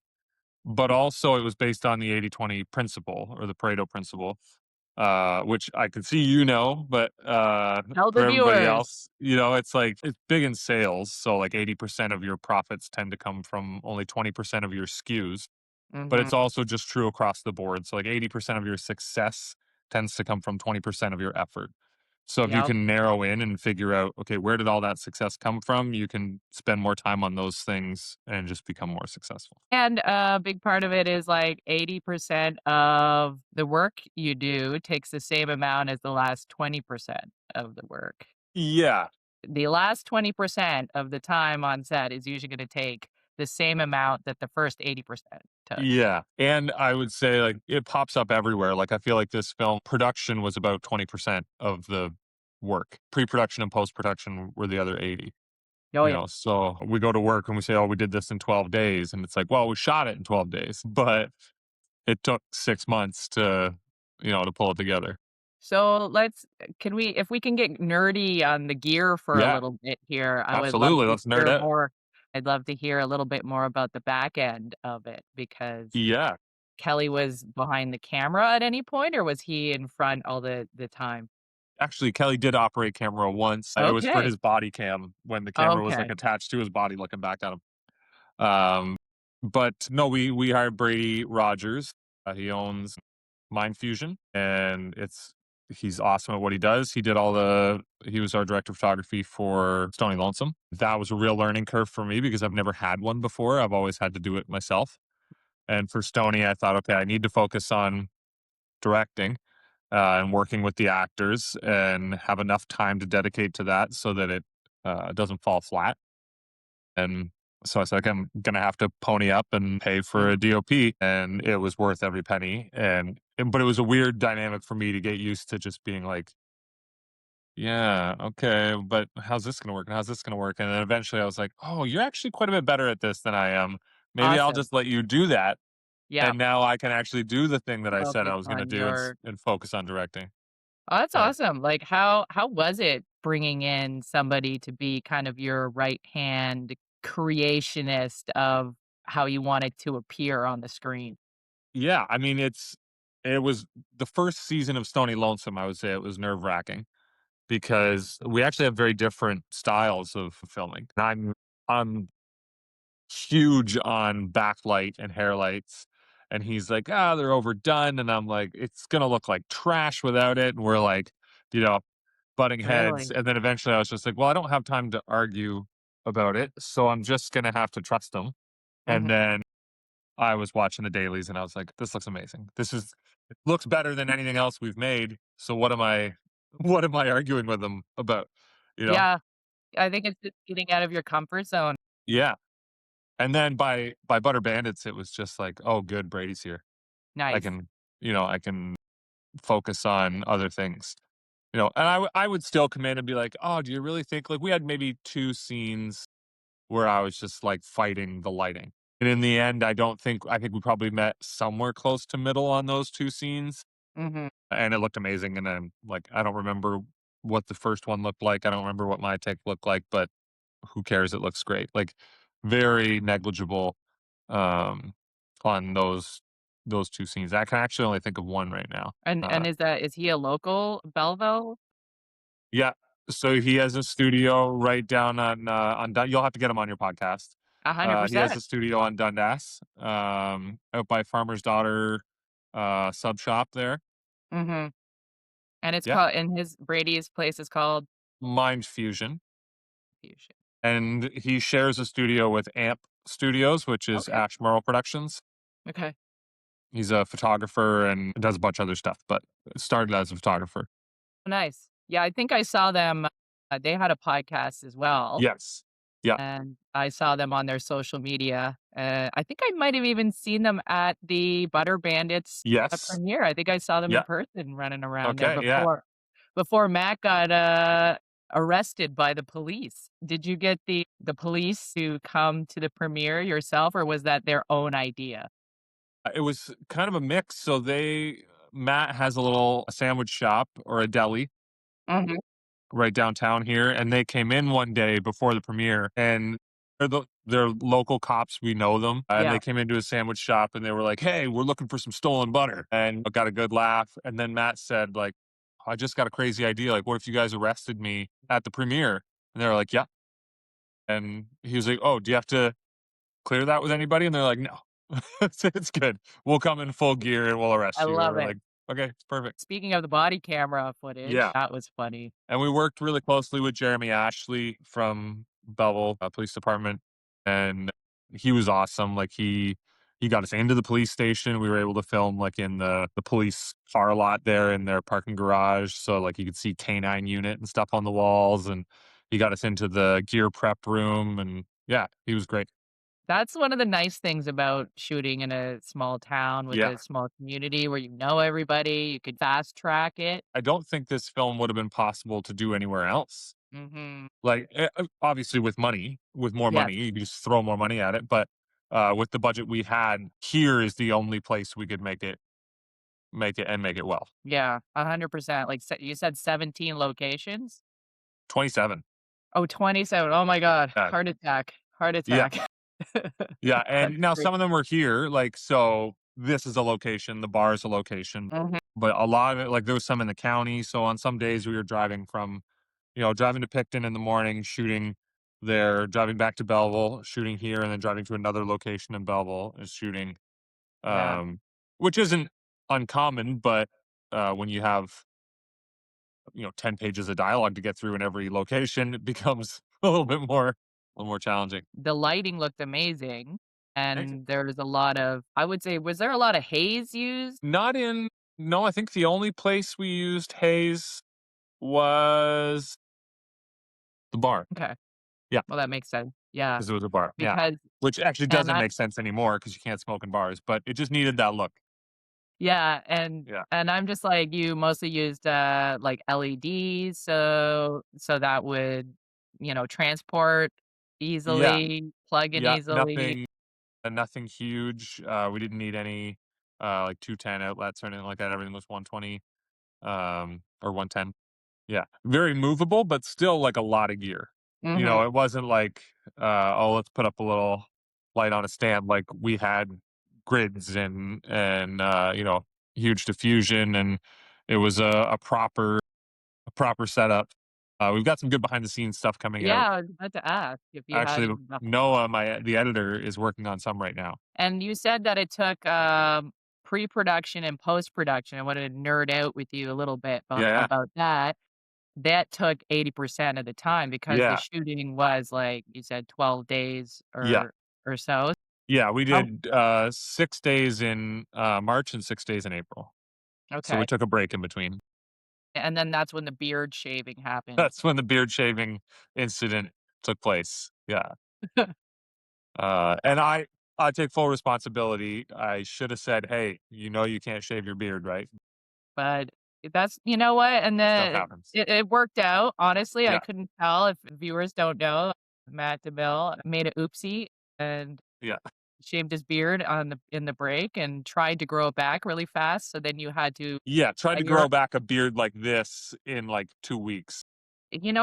Speaker 3: But also, it was based on the 80-20 principle, or the Pareto principle, which I could see, but
Speaker 1: Tell
Speaker 3: for
Speaker 1: the
Speaker 3: everybody
Speaker 1: viewers.
Speaker 3: else, it's like it's big in sales. So like 80% of your profits tend to come from only 20% of your SKUs, but
Speaker 1: Mhm.
Speaker 3: it's also just true across the board. So like 80% of your success tends to come from 20% of your effort. So if you
Speaker 1: Yep.
Speaker 3: can narrow in and figure out, okay, where did all that success come from? You can spend more time on those things and just become more successful.
Speaker 1: And a big part of it is like 80% of the work you do takes the same amount as the last 20% of the work.
Speaker 3: Yeah.
Speaker 1: The last 20% of the time on set is usually gonna take the same amount that the first 80% took.
Speaker 3: Yeah. And I would say like it pops up everywhere. Like I feel like this film production was about 20% of the work. Pre-production and post-production were the other 80.
Speaker 1: Oh, yeah.
Speaker 3: So we go to work and we say, oh, we did this in 12 days. And it's like, well, we shot it in 12 days, but it took 6 months to pull it together.
Speaker 1: So can we if we can get nerdy on the gear for a
Speaker 3: Yeah,
Speaker 1: little bit here, I would love
Speaker 3: absolutely.
Speaker 1: to
Speaker 3: Let's nerd
Speaker 1: hear
Speaker 3: out.
Speaker 1: more. I'd love to hear a little bit more about the back end of it because
Speaker 3: Yeah.
Speaker 1: Kelly was behind the camera at any point, or was he in front all the time?
Speaker 3: Actually, Kelly did operate camera once. It was for
Speaker 1: Okay.
Speaker 3: his body cam when the camera was like
Speaker 1: Okay.
Speaker 3: attached to his body looking back at him. Um, but no, we hired Brady Rogers. He owns Mind Fusion, and he's awesome at what he does. He was our director of photography for Stony Lonesome. That was a real learning curve for me because I've never had one before. I've always had to do it myself. And for Stony, I thought, okay, I need to focus on directing and working with the actors and have enough time to dedicate to that so that it doesn't fall flat. And so I was like, I'm going to have to pony up and pay for
Speaker 1: Mm.
Speaker 3: a DOP. And it was worth every penny. But it was a weird dynamic for me to get used to just being like, yeah, okay, but how's this going to work? And how's this going to work? And then eventually I was like, oh, you're actually quite a bit better at this than I am. Maybe I'll
Speaker 1: Awesome.
Speaker 3: just let you do that.
Speaker 1: Yeah.
Speaker 3: And now I can actually do the thing that I said I
Speaker 1: Focus
Speaker 3: was going to
Speaker 1: on
Speaker 3: do
Speaker 1: your
Speaker 3: and focus on directing.
Speaker 1: Oh, that's
Speaker 3: Yeah.
Speaker 1: awesome. Like, how was it bringing in somebody to be kind of your right hand creationist of how you want it to appear on the screen?
Speaker 3: Yeah, I mean, it was the first season of Stony Lonesome, I would say it was nerve-wracking because we actually have very different styles of filming. And I'm huge on backlight and hair lights, and he's like, "Ah, they're overdone," and I'm like, "It's gonna look like trash without it," and we're like, you know, butting heads,
Speaker 1: Really?
Speaker 3: and then eventually I was just like, "Well, I don't have time to argue about it, so I'm just gonna have to trust him," and
Speaker 1: Mhm.
Speaker 3: then I was watching the dailies and I was like, "This looks amazing. This is it looks better than anything else we've made. So what am I what am I arguing with them about?" You know?
Speaker 1: Yeah, I think it's just getting out of your comfort zone.
Speaker 3: Yeah. And then by Butter Bandits, it was just like, "Oh, good, Brady's here. I
Speaker 1: Nice.
Speaker 3: can, I can focus on other things." And I would still come in and be like, "Oh, do you really think," like we had maybe 2 scenes where I was just like fighting the lighting. And in the end, I think we probably met somewhere close to middle on those 2 scenes.
Speaker 1: Mhm.
Speaker 3: And it looked amazing, and then, like, I don't remember what the first one looked like, I don't remember what my take looked like, but who cares? It looks great. Like, very negligible, um, on those 2 scenes. I can actually only think of 1 right now.
Speaker 1: And is he a local Belleville?
Speaker 3: Yeah, so he has a studio right down on Dun you'll have to get him on your podcast. He has
Speaker 1: 100%.
Speaker 3: a studio on Dundas, out by Farmer's Daughter, sub shop there.
Speaker 1: Mhm. And it's
Speaker 3: Yeah,
Speaker 1: called and his Brady's place is called
Speaker 3: Mind Fusion.
Speaker 1: Fusion.
Speaker 3: And he shares a studio with Amp Studios, which is
Speaker 1: Okay.
Speaker 3: Ash Merle Productions.
Speaker 1: Okay.
Speaker 3: He's a photographer and does a bunch of other stuff, but started as a photographer.
Speaker 1: Nice. Yeah, I think I saw them, they had a podcast as well,
Speaker 3: Yes. Yeah.
Speaker 1: and I saw them on their social media. I think I might have even seen them at the Butter Bandits,
Speaker 3: Yes.
Speaker 1: premiere. I think I saw them in
Speaker 3: Yeah.
Speaker 1: person running around there
Speaker 3: Okay. Yeah.
Speaker 1: before Matt got, arrested by the police. Did you get the police to come to the premiere yourself, or was that their own idea?
Speaker 3: It was kind of a mix. So Matt has a sandwich shop or a deli
Speaker 1: Mhm.
Speaker 3: right downtown here, and they came in one day before the premiere, and they're local cops. We know them, and
Speaker 1: Yeah.
Speaker 3: they came into a sandwich shop, and they were like, "Hey, we're looking for some stolen butter," and got a good laugh. And then Matt said, like, "I just got a crazy idea. Like, what if you guys arrested me at the premiere?" And they were like, "Yeah." And he was like, "Oh, do you have to clear that with anybody?" And they're like, "No, it's good. We'll come in full gear and we'll
Speaker 1: I
Speaker 3: arrest you."
Speaker 1: love
Speaker 3: We're
Speaker 1: it.
Speaker 3: like, "Okay, it's perfect."
Speaker 1: Speaking of the body camera footage,
Speaker 3: Yeah.
Speaker 1: that was funny.
Speaker 3: And we worked really closely with Jeremy Ashley from Belleville Police Department, and he was awesome. Like he got us into the police station. We were able to film like in the police car lot there in their parking garage, so like you could see K9 unit and stuff on the walls. And he got us into the gear prep room, and yeah, he was great.
Speaker 1: That's one of the nice things about shooting in a small town with
Speaker 3: Yeah,
Speaker 1: a small community where you know everybody, you could fast track it.
Speaker 3: I don't think this film would have been possible to do anywhere else.
Speaker 1: Mhm.
Speaker 3: Like, obviously with more
Speaker 1: Yes.
Speaker 3: money, you can just throw more money at it, but, with the budget we had, here is the only place we could make it well.
Speaker 1: Yeah, 100%. Like, you said 17 locations?
Speaker 3: 27.
Speaker 1: Oh, 27. Oh my god.
Speaker 3: Yeah.
Speaker 1: Heart attack. Heart
Speaker 3: Yeah,
Speaker 1: attack.
Speaker 3: yeah,
Speaker 1: That's
Speaker 3: and now
Speaker 1: great.
Speaker 3: some of them were here, like, so this is a location, the bar is a location,
Speaker 1: Mhm.
Speaker 3: but a lot of it like, there was some in the county, so on some days we were driving to Picton in the morning, shooting there, driving back to Belleville, shooting here, and then driving to another location in Belleville and shooting.
Speaker 1: Yeah.
Speaker 3: um, which isn't uncommon, but when you have 10 pages of dialogue to get through in every location, it becomes a little more challenging.
Speaker 1: The lighting looked amazing,
Speaker 3: Thank you.
Speaker 1: and there was a lot of I would say, was there a lot of haze used?
Speaker 3: Not in No, I think the only place we used haze was the bar.
Speaker 1: Okay.
Speaker 3: Yeah,
Speaker 1: Well, that makes sense. Yeah,
Speaker 3: because it was a bar. Yeah,
Speaker 1: because
Speaker 3: which actually
Speaker 1: man,
Speaker 3: doesn't
Speaker 1: that
Speaker 3: make sense anymore because you can't smoke in bars, but it just needed that look.
Speaker 1: yeah,
Speaker 3: Yeah,
Speaker 1: and I'm just like you mostly used, like, LEDs, so that would, transport
Speaker 3: yeah,
Speaker 1: easily, plug in
Speaker 3: yeah.
Speaker 1: easily.
Speaker 3: Nothing huge. We didn't need any like 210 outlets or anything like that. Everything was 120. or 110. Yeah, very movable, but still like a lot of gear.
Speaker 1: Mhm.
Speaker 3: It wasn't like, oh, let's put up a little light on a stand. Like we had grids and huge diffusion, and it was a proper setup. We've got some good behind the scenes stuff coming out.
Speaker 1: Yeah, I was about to ask if you had
Speaker 3: Actually,
Speaker 1: the
Speaker 3: Noah, the editor, is working on some right now.
Speaker 1: and you said that it took, pre-production and post-production. I wanted to nerd out with you a little bit
Speaker 3: Yeah,
Speaker 1: about that. That took 80% of the time because the
Speaker 3: yeah,
Speaker 1: shooting was, like you said, 12 days
Speaker 3: yeah,
Speaker 1: or so.
Speaker 3: yeah. We
Speaker 1: Oh,
Speaker 3: did 6 days in March and 6 days in April. So we
Speaker 1: okay.
Speaker 3: took a break in between.
Speaker 1: And then that's when the beard shaving happened.
Speaker 3: That's when the beard shaving incident took place. Yeah. And I take full responsibility. I should have said, "Hey, you can't shave your beard, right?"
Speaker 1: But that's you know what? And
Speaker 3: Stuff
Speaker 1: then
Speaker 3: happens.
Speaker 1: it worked out. Honestly, I
Speaker 3: Yeah,
Speaker 1: couldn't tell if viewers don't know, Matt DeMille made a oopsie and
Speaker 3: yeah,
Speaker 1: shaved his beard on the in the break and tried to grow it back really fast, so then you had to
Speaker 3: yeah. Tried to
Speaker 1: hire
Speaker 3: grow back a beard like this in like 2 weeks.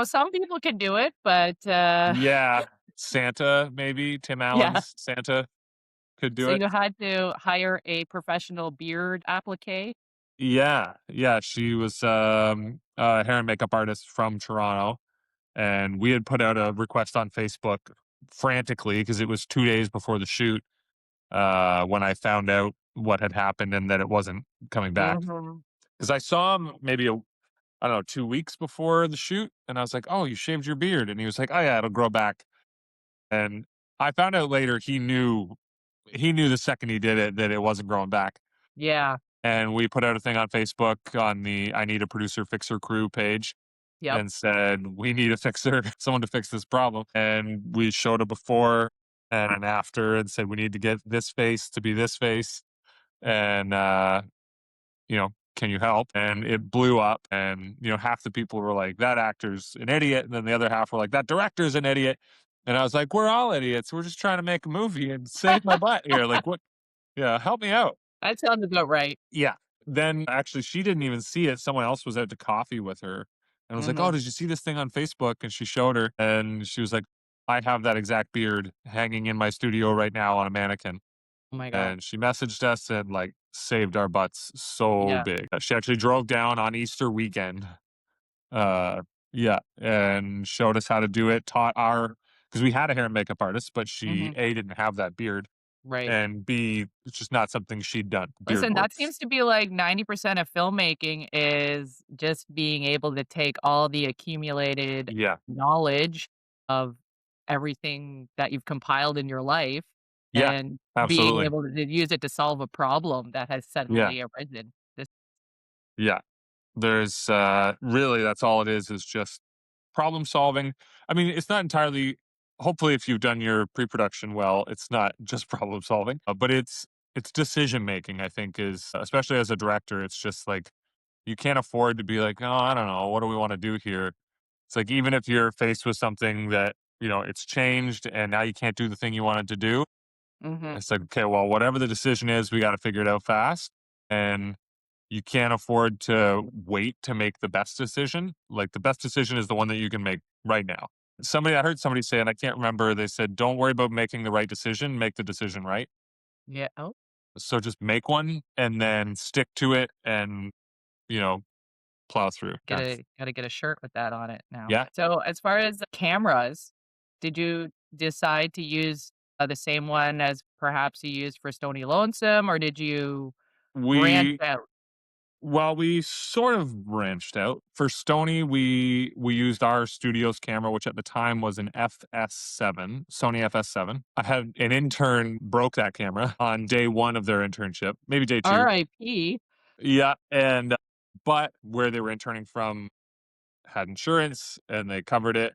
Speaker 1: some people can do it, but,
Speaker 3: Yeah, Santa maybe Tim
Speaker 1: yeah.
Speaker 3: Allen's Santa could do
Speaker 1: So
Speaker 3: it.
Speaker 1: you had to hire a professional beard applique?
Speaker 3: Yeah, yeah. She was a hair and makeup artist from Toronto, and we had put out a request on Facebook frantically because it was 2 days before the shoot when I found out what had happened and that it wasn't coming back.
Speaker 1: Mhm.
Speaker 3: Because I saw him maybe I don't know, 2 weeks before the shoot, and I was like, "Oh, you shaved your beard," and he was like, "Oh yeah, it'll grow back." And I found out later he knew the second he did it that it wasn't growing back.
Speaker 1: Yeah.
Speaker 3: And we put out a thing on Facebook on the I Need a Producer Fixer Crew page
Speaker 1: Yep.
Speaker 3: and said, "We need a fixer, someone to fix this problem." And we showed a before and an after and said, "We need to get this face to be this face. And, can you help?" And it blew up. And, half the people were like, "That actor's an idiot." And then the other half were like, "That director's an idiot." And I was like, "We're all idiots. We're just trying to make a movie and save my butt here. Like, what? Yeah, help me out."
Speaker 1: That sounds about right.
Speaker 3: Yeah. Then actually, she didn't even see it. Someone else was out to coffee with her and was like, "Oh,
Speaker 1: Mhm.
Speaker 3: did you see this thing on Facebook?" And she showed her, and she was like, "I have that exact beard hanging in my studio right now on a mannequin."
Speaker 1: Oh my god.
Speaker 3: And she messaged us and like saved our butts so
Speaker 1: Yeah.
Speaker 3: big. She actually drove down on Easter weekend. Uh, yeah, and showed us how to do it. Taught our because we had a hair and makeup artist, but she
Speaker 1: Mhm.
Speaker 3: didn't have that beard,
Speaker 1: Right.
Speaker 3: and B, it's just not something she'd done beard
Speaker 1: Listen, that
Speaker 3: wise.
Speaker 1: seems to be like 90% of filmmaking is just being able to take all the accumulated
Speaker 3: Yeah.
Speaker 1: knowledge of everything that you've compiled in your life
Speaker 3: Yeah,
Speaker 1: and being
Speaker 3: absolutely.
Speaker 1: able to use it to solve a problem that has
Speaker 3: Yeah,
Speaker 1: suddenly arisen. This
Speaker 3: yeah. There's, really, that's all it is just problem solving. I mean, it's not entirely hopefully, if you've done your pre-production well, it's not just problem solving, but it's decision making, I think, is especially as a director, it's just like, you can't afford to be like, "Oh, I don't know, what do we wanna do here?" It's like, even if you're faced with something that, it's changed and now you can't do the thing you wanted to do,
Speaker 1: Mhm.
Speaker 3: it's like, "Okay, well, whatever the decision is, we gotta figure it out fast." And you can't afford to wait to make the best decision. Like, the best decision is the one that you can make right now. I heard somebody say, and I can't remember, they said, "Don't worry about making the right decision, make the decision right."
Speaker 1: Yeah. Oh,
Speaker 3: So just make one and then stick to it and, you know, plow through. Yeah.
Speaker 1: gotta get a shirt with that on it now.
Speaker 3: Yeah.
Speaker 1: So as far as the cameras, did you decide to use, the same one as perhaps you used for Stony Lonesome, or did you branch
Speaker 3: We
Speaker 1: out?
Speaker 3: Well, we sort of branched out. For Stony, we used our studio's camera, which at the time was an FS7, Sony FS7. I had an intern broke that camera on day one of their internship, maybe day two.
Speaker 1: RIP.
Speaker 3: Yeah, and but where they were interning from had insurance and they covered it,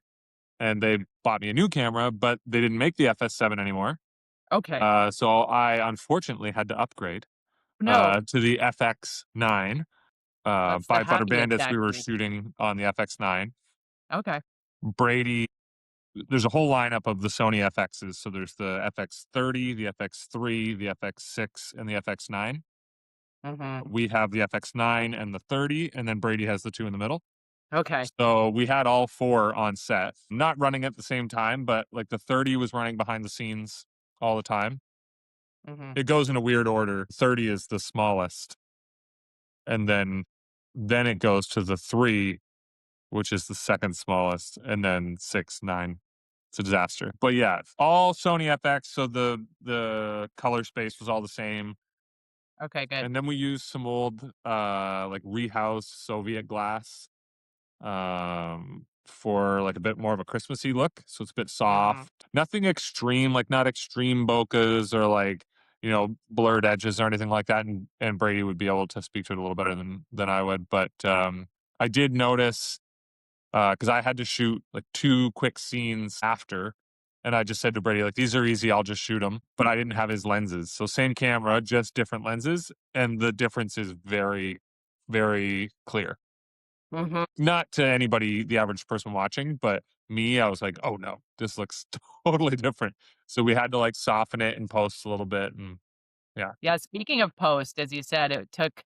Speaker 3: and they bought me a new camera, but they didn't make the FS7 anymore.
Speaker 1: Okay.
Speaker 3: So I unfortunately had to upgrade
Speaker 1: No,
Speaker 3: to the FX9.
Speaker 1: that's the
Speaker 3: By Butter
Speaker 1: happiest,
Speaker 3: Bandits, we were
Speaker 1: actually.
Speaker 3: shooting on the FX9.
Speaker 1: Okay.
Speaker 3: Brady, there's a whole lineup of the Sony FXs. So there's the FX30, the FX3, the FX6, and the FX9.
Speaker 1: Mhm.
Speaker 3: We have the FX9 and the 30, and then Brady has the two in the middle.
Speaker 1: Okay.
Speaker 3: So we had all four on set, not running at the same time, but like the 30 was running behind the scenes all the time.
Speaker 1: Mhm.
Speaker 3: It goes in a weird order. 30 is the smallest, and then it goes to the 3, which is the second smallest, and then 6, 9. It's a disaster. But yeah, all Sony FX, so the color space was all the same.
Speaker 1: Okay, good.
Speaker 3: And then we used some old like rehouse Soviet glass for like a bit more of a Christmassy look. So it's a bit
Speaker 1: Mhm.
Speaker 3: soft. Nothing extreme, like not extreme bokehs or like, blurred edges or anything like that. And Brady would be able to speak to it a little better than I would. But I did notice because I had to shoot like 2 quick scenes after, and I just said to Brady, like, "These are easy, I'll just shoot them." But I didn't have his lenses. So same camera, just different lenses, and the difference is very, very clear.
Speaker 1: Mhm.
Speaker 3: Not to anybody, the average person watching, but me, I was like, "Oh, no, this looks totally different." So we had to, like, soften it and post a little bit, and yeah.
Speaker 1: Yeah, speaking of post, as you said, it took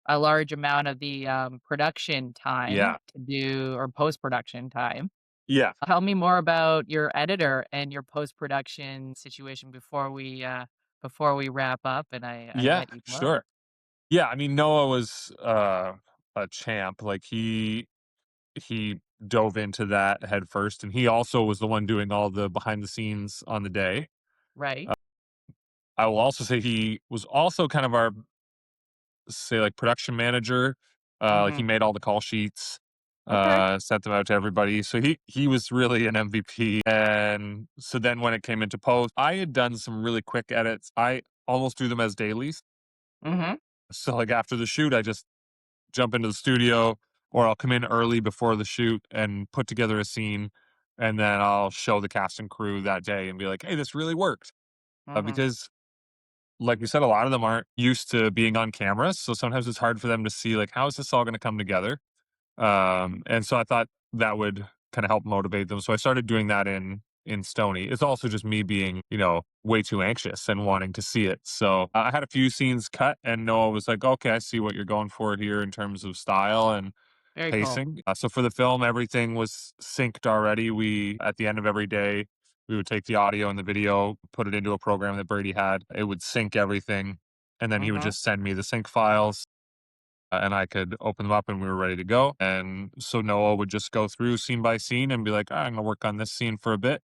Speaker 1: a large amount of the, production time
Speaker 3: Yeah.
Speaker 1: to do or post-production time.
Speaker 3: Yeah.
Speaker 1: Tell me more about your editor and your post-production situation before we wrap up and I
Speaker 3: Yeah,
Speaker 1: let you go.
Speaker 3: sure. Yeah, I mean, Noah was, a champ, like, he dove into that head first, and he also was the one doing all the behind the scenes on the day.
Speaker 1: Right.
Speaker 3: Uh, I will also say he was also kind of our, say, like, production manager. Like, he
Speaker 1: Mhm.
Speaker 3: made all the call sheets,
Speaker 1: Okay.
Speaker 3: sent them out to everybody. So he was really an MVP. And so then when it came into post, I had done some really quick edits. I almost do them as dailies.
Speaker 1: Mhm.
Speaker 3: So, like, after the shoot, I just jump into the studio, or I'll come in early before the shoot and put together a scene, and then I'll show the cast and crew that day and be like, "Hey, this really worked."
Speaker 1: Mhm.
Speaker 3: Because, like you said, a lot of them aren't used to being on camera, so sometimes it's hard for them to see like how is this all going to come together. And so I thought that would kind of help motivate them. So I started doing that in Stony. It's also just me being, way too anxious and wanting to see it. So I had a few scenes cut, and Noah was like, "Okay, I see what you're going for here in terms of style and
Speaker 1: Very cool.
Speaker 3: pacing." So for the film, everything was synced already. We at the end of every day, we would take the audio and the video, put it into a program that Brady had. It would sync everything, and then he would
Speaker 1: Mhm.
Speaker 3: just send me the sync files, and I could open them up, and we were ready to go. And so Noah would just go through scene by scene and be like, "I'm gonna work on this scene for a bit."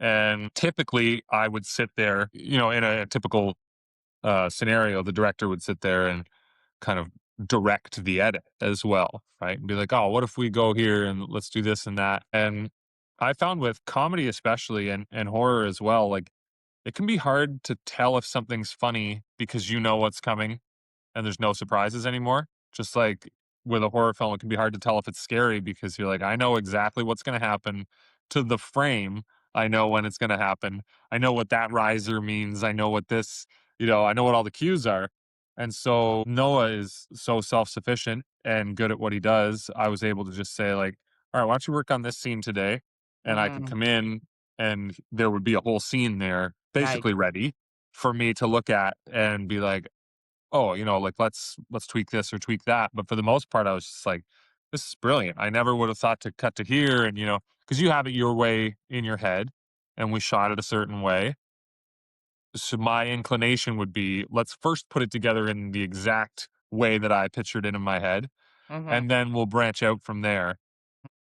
Speaker 3: And typically, I would sit there, in a typical scenario, the director would sit there and kind of direct the edit as well, right? And be like, "Oh, what if we go here and let's do this and that?" And I found with comedy, especially, and horror as well, like it can be hard to tell if something's funny because you know what's coming and there's no surprises anymore. Just like with a horror film, it can be hard to tell if it's scary because you're like, I know exactly what's going to happen to the frame. I know when it's going to happen. I know what that riser means. I know what this, I know what all the cues are. And so Noah is so self sufficient and good at what he does. I was able to just say, like, all right, why don't you work on this scene today? And I could
Speaker 1: Mhm.
Speaker 3: come in and there would be a whole scene there
Speaker 1: Nice.
Speaker 3: basically ready for me to look at and be like, oh, like let's tweak this or tweak that. But for the most part, I was just like, this is brilliant. I never would have thought to cut to here, and because you have it your way in your head, and we shot it a certain way. So my inclination would be, let's first put it together in the exact way that I pictured it in my head,
Speaker 1: Mhm.
Speaker 3: and then we'll branch out from there.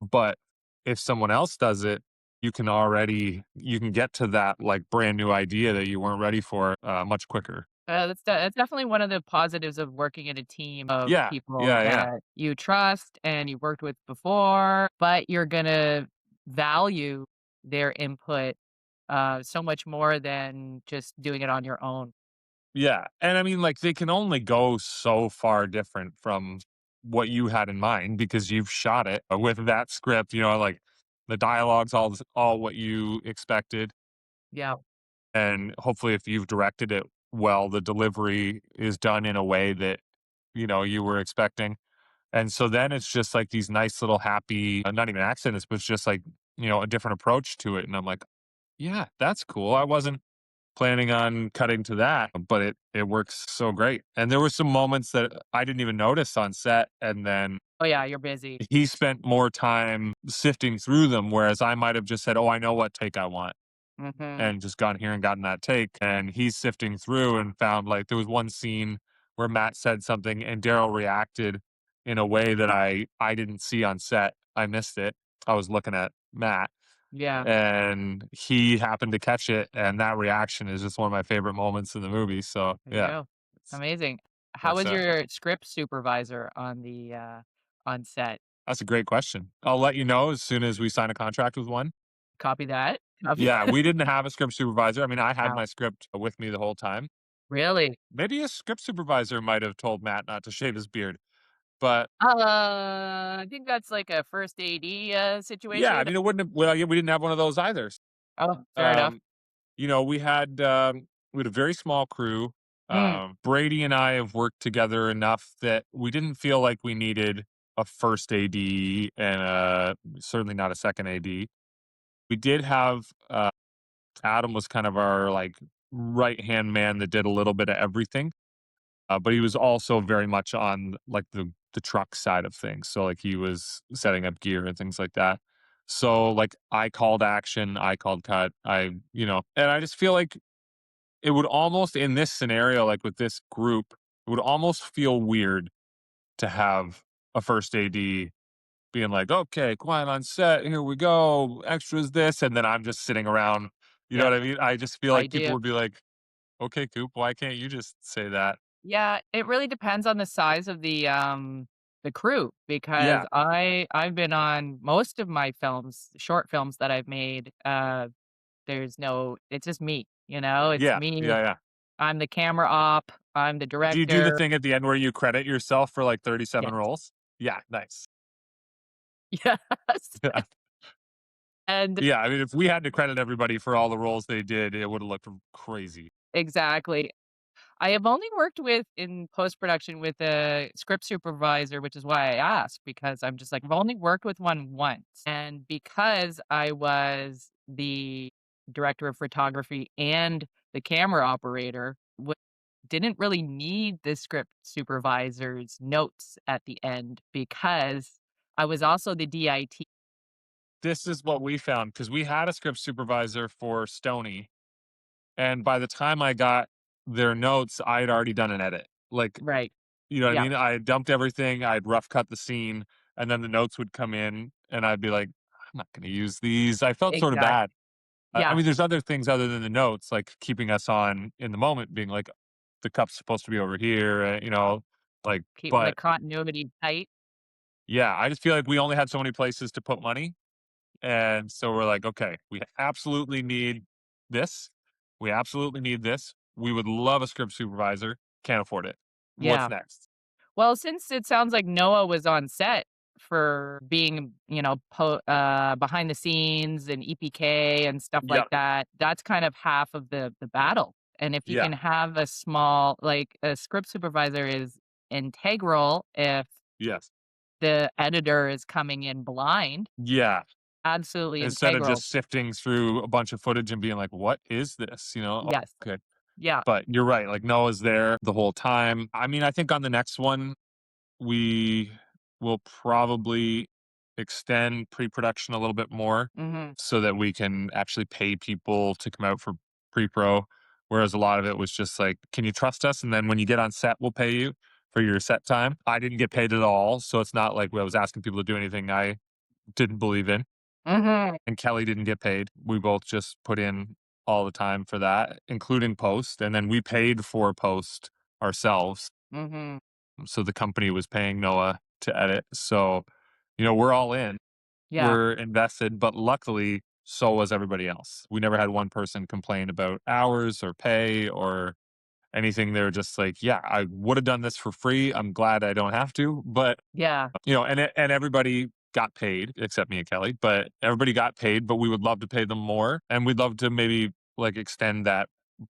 Speaker 3: But if someone else does it, you can get to that like brand new idea that you weren't ready for much quicker.
Speaker 1: That's definitely one of the positives of working in a team of
Speaker 3: Yeah,
Speaker 1: people
Speaker 3: yeah, yeah.
Speaker 1: that you trust and you've worked with before, but you're gonna value their input, so much more than just doing it on your own.
Speaker 3: Yeah, and I mean, like, they can only go so far different from what you had in mind because you've shot it with that script, like, the dialogue's all what you expected,
Speaker 1: Yeah.
Speaker 3: and hopefully, if you've directed it well, the delivery is done in a way that, you were expecting, and so then it's just, like, these nice little happy not even accidents, but it's just, like, a different approach to it, and I'm like, "Yeah, that's cool." I wasn't planning on cutting to that, but it works so great. And there were some moments that I didn't even notice on set, and then
Speaker 1: Oh, yeah, you're busy.
Speaker 3: he spent more time sifting through them, whereas I might have just said, "Oh, I know what take I want,"
Speaker 1: Mhm.
Speaker 3: and just gone here and gotten that take. And he's sifting through and found like there was one scene where Matt said something and Daryl reacted in a way that I didn't see on set. I missed it. I was looking at Matt
Speaker 1: Yeah,
Speaker 3: and he happened to catch it, and that reaction is just one of my favorite moments in the movie. So
Speaker 1: there you
Speaker 3: yeah,
Speaker 1: go.
Speaker 3: it's,
Speaker 1: Amazing. How
Speaker 3: that's
Speaker 1: was
Speaker 3: a
Speaker 1: your script supervisor on set?
Speaker 3: that's a great question. I'll let you know as soon as we sign a contract with one.
Speaker 1: Copy that. Copy
Speaker 3: Yeah, we didn't have a script supervisor. I mean, I had
Speaker 1: Wow.
Speaker 3: my script with me the whole time.
Speaker 1: Really?
Speaker 3: Maybe a script supervisor might have told Matt not to shave his beard, but
Speaker 1: I think that's like a first AD,
Speaker 3: yeah, I
Speaker 1: situation.
Speaker 3: mean, it wouldn't have. Well, yeah, we didn't have one of those either.
Speaker 1: Oh, fair enough.
Speaker 3: Um, we had a very small crew.
Speaker 1: Mm,
Speaker 3: Brady and I have worked together enough that we didn't feel like we needed a first AD and certainly not a second AD. We did have Adam was kind of our like right hand man that did a little bit of everything, but he was also very much on like the truck side of things. So like he was setting up gear and things like that. So like I called action, I called cut, and I just feel like it would almost in this scenario, like with this group, it would almost feel weird to have a first AD being like, okay, quiet on set, here we go, extras this, and then I'm just sitting around. You know
Speaker 1: yep,
Speaker 3: what I mean? I just feel
Speaker 1: I
Speaker 3: like people
Speaker 1: do.
Speaker 3: would be like, okay, Coop, why can't you just say that?
Speaker 1: Yeah, it really depends on the size of the crew because
Speaker 3: Yeah,
Speaker 1: I've been on most of my films, short films that I've made, there's no it's just me, it's
Speaker 3: yeah,
Speaker 1: me.
Speaker 3: yeah, yeah.
Speaker 1: I'm the camera op, I'm the
Speaker 3: Do you do the
Speaker 1: director.
Speaker 3: thing at the end where you credit yourself for like 37
Speaker 1: Yes.
Speaker 3: roles? Yeah, nice.
Speaker 1: Yes. And
Speaker 3: Yeah, I mean, if we had to credit everybody for all the roles they did, it would have looked crazy.
Speaker 1: exactly. I have only worked with in post-production with a script supervisor, which is why I asked because I'm just like, I've only worked with one once. And because I was the director of photography and the camera operator, didn't really need the script supervisor's notes at the end because I was also the DIT.
Speaker 3: This is what we found because we had a script supervisor for Stony, and by the time I got their notes, I had already done an edit. Like,
Speaker 1: Right.
Speaker 3: you know what I
Speaker 1: Yeah,
Speaker 3: mean? I had dumped everything, I'd rough cut the scene, and then the notes would come in, and I'd be like, I'm not going to use these. I felt sort of
Speaker 1: exactly.
Speaker 3: bad. I
Speaker 1: Yeah.
Speaker 3: mean, there's other things other than the notes, like keeping us on in the moment, being like, the cup's supposed to be over here, like,
Speaker 1: Keeping the
Speaker 3: but
Speaker 1: continuity tight.
Speaker 3: yeah, I just feel like we only had so many places to put money. And so we're like, okay, we absolutely need this. We absolutely need this. We would love a script supervisor. Can't afford it. What's
Speaker 1: Yeah.
Speaker 3: next?
Speaker 1: Well, since it sounds like Noah was on set for being, behind the scenes and EPK and stuff
Speaker 3: Yeah.
Speaker 1: like that, that's kind of half of the battle. And if you
Speaker 3: Yeah.
Speaker 1: can have a script supervisor is integral if
Speaker 3: Yes.
Speaker 1: the editor is coming in blind,
Speaker 3: Yeah.
Speaker 1: absolutely
Speaker 3: Instead of
Speaker 1: integral.
Speaker 3: just sifting through a bunch of footage and being like, what is this? Oh,
Speaker 1: Yes.
Speaker 3: okay.
Speaker 1: Yeah.
Speaker 3: But you're right. Like Noah's there the whole time. I mean, I think on the next one, we will probably extend pre-production a little bit more
Speaker 1: Mhm.
Speaker 3: so that we can actually pay people to come out for pre-pro. Whereas a lot of it was just like, can you trust us? And then when you get on set, we'll pay you for your set time. I didn't get paid at all. So it's not like I was asking people to do anything I didn't believe in.
Speaker 1: Mhm.
Speaker 3: And Kelly didn't get paid. We both just put in all the time for that, including post. And then we paid for post ourselves,
Speaker 1: Mhm.
Speaker 3: so the company was paying Noah to edit. So, we're all in,
Speaker 1: Yeah.
Speaker 3: we're invested, but luckily, so was everybody else. We never had one person complain about hours or pay or anything. They're just like, yeah, I would have done this for free. I'm glad I don't have to. But
Speaker 1: Yeah.
Speaker 3: and everybody got paid except me and Kelly, but everybody got paid, but we would love to pay them more. And we'd love to maybe like extend that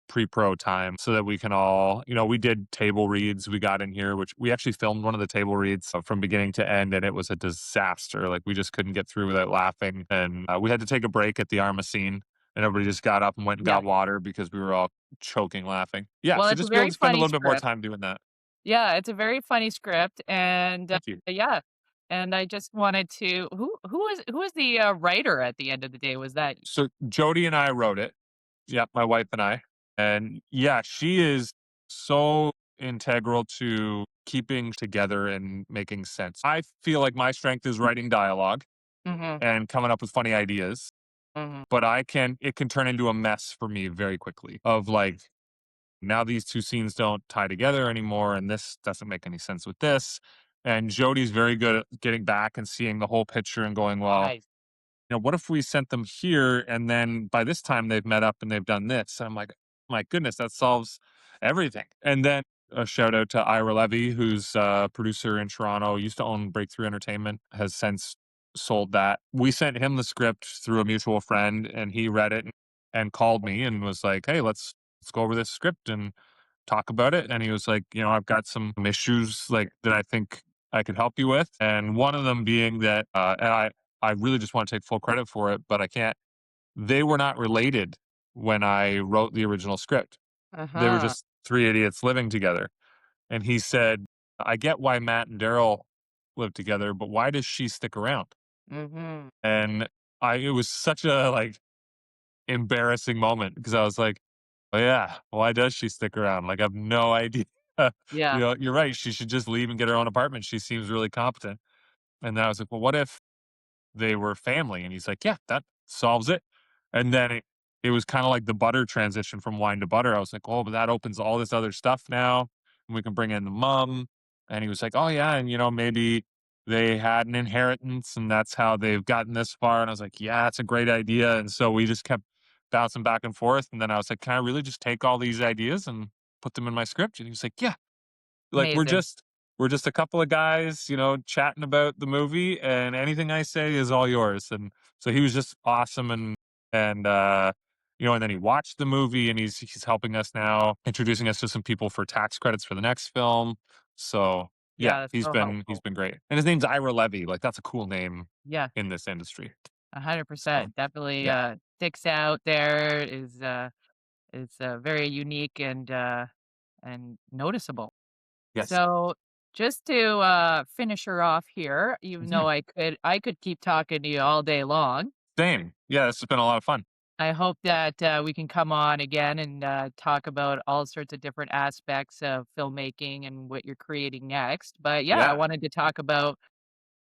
Speaker 3: pre-pro time so that we can all, we did table reads. We got in here, which we actually filmed one of the table reads from beginning to end, and it was a disaster. Like we just couldn't get through without laughing. And we had to take a break at the Arma scene and everybody just got up and went and
Speaker 1: Yeah.
Speaker 3: got water because we were all choking laughing. Yeah,
Speaker 1: Well,
Speaker 3: so
Speaker 1: it's a
Speaker 3: just be able
Speaker 1: very
Speaker 3: to spend a
Speaker 1: funny
Speaker 3: little bit more
Speaker 1: script.
Speaker 3: time doing that.
Speaker 1: Yeah, it's a very funny script, and,
Speaker 3: Thank you.
Speaker 1: yeah, and I just wanted to who was the, writer at the end of the day? Was that
Speaker 3: So Jody and I wrote it. Yeah, my wife and I. And yeah, she is so integral to keeping together and making sense. I feel like my strength is writing dialogue
Speaker 1: Mhm,
Speaker 3: and coming up with funny ideas,
Speaker 1: mhm.
Speaker 3: but it can turn into a mess for me very quickly of like, now these two scenes don't tie together anymore, and this doesn't make any sense with this. And Jody's very good at getting back and seeing the whole picture and going, well,
Speaker 1: Nice.
Speaker 3: what if we sent them here and then by this time they've met up and they've done this? And I'm like, my goodness, that solves everything. And then a shout out to Ira Levy, who's a producer in Toronto, used to own Breakthrough Entertainment, has since sold that. We sent him the script through a mutual friend and he read it and called me and was like, hey, let's go over this script and talk about it. And he was like, I've got some issues like that I think I could help you with. And one of them being that, I really just want to take full credit for it, but I can't. They were not related when I wrote the original script. They were
Speaker 1: Uh-huh.
Speaker 3: just three idiots living together. And he said, I get why Matt and Daryl live together, but why does she stick around?
Speaker 1: Mhm.
Speaker 3: And it was such a like embarrassing moment because I was like, oh yeah, why does she stick around? Like, I have no idea.
Speaker 1: Yeah,
Speaker 3: You're right. She should just leave and get her own apartment. She seems really competent. And then I was like, well, what if they were family? And he's like, yeah, that solves it. And then it was kind of like the butter transition from wine to butter. I was like, oh, but that opens all this other stuff now. And we can bring in the mom. And he was like, oh, yeah. And, maybe they had an inheritance and that's how they've gotten this far. And I was like, yeah, that's a great idea. And so we just kept bouncing back and forth. And then I was like, can I really just take all these ideas and put them in my script? And he was like, yeah, like
Speaker 1: amazing.
Speaker 3: we're just a couple of guys, chatting about the movie and anything I say is all yours. And so he was just awesome and then he watched the movie and he's helping us now, introducing us to some people for tax credits for the next film. So yeah,
Speaker 1: Yeah, that's
Speaker 3: he's
Speaker 1: so
Speaker 3: been
Speaker 1: helpful.
Speaker 3: great. And his name's Ira Levy. Like that's a cool name
Speaker 1: Yeah,
Speaker 3: in this industry. So
Speaker 1: 100%. Definitely,
Speaker 3: yeah.
Speaker 1: sticks out there, is, very unique and noticeable.
Speaker 3: Yes.
Speaker 1: So, just to, finish her off here, even
Speaker 3: Mhm.
Speaker 1: though I could keep talking to you all day long,
Speaker 3: Same. Yeah, this has been a lot of fun.
Speaker 1: I hope that, we can come on again and, talk about all sorts of different aspects of filmmaking and what you're creating next. But, yeah, I
Speaker 3: Yeah.
Speaker 1: wanted to talk about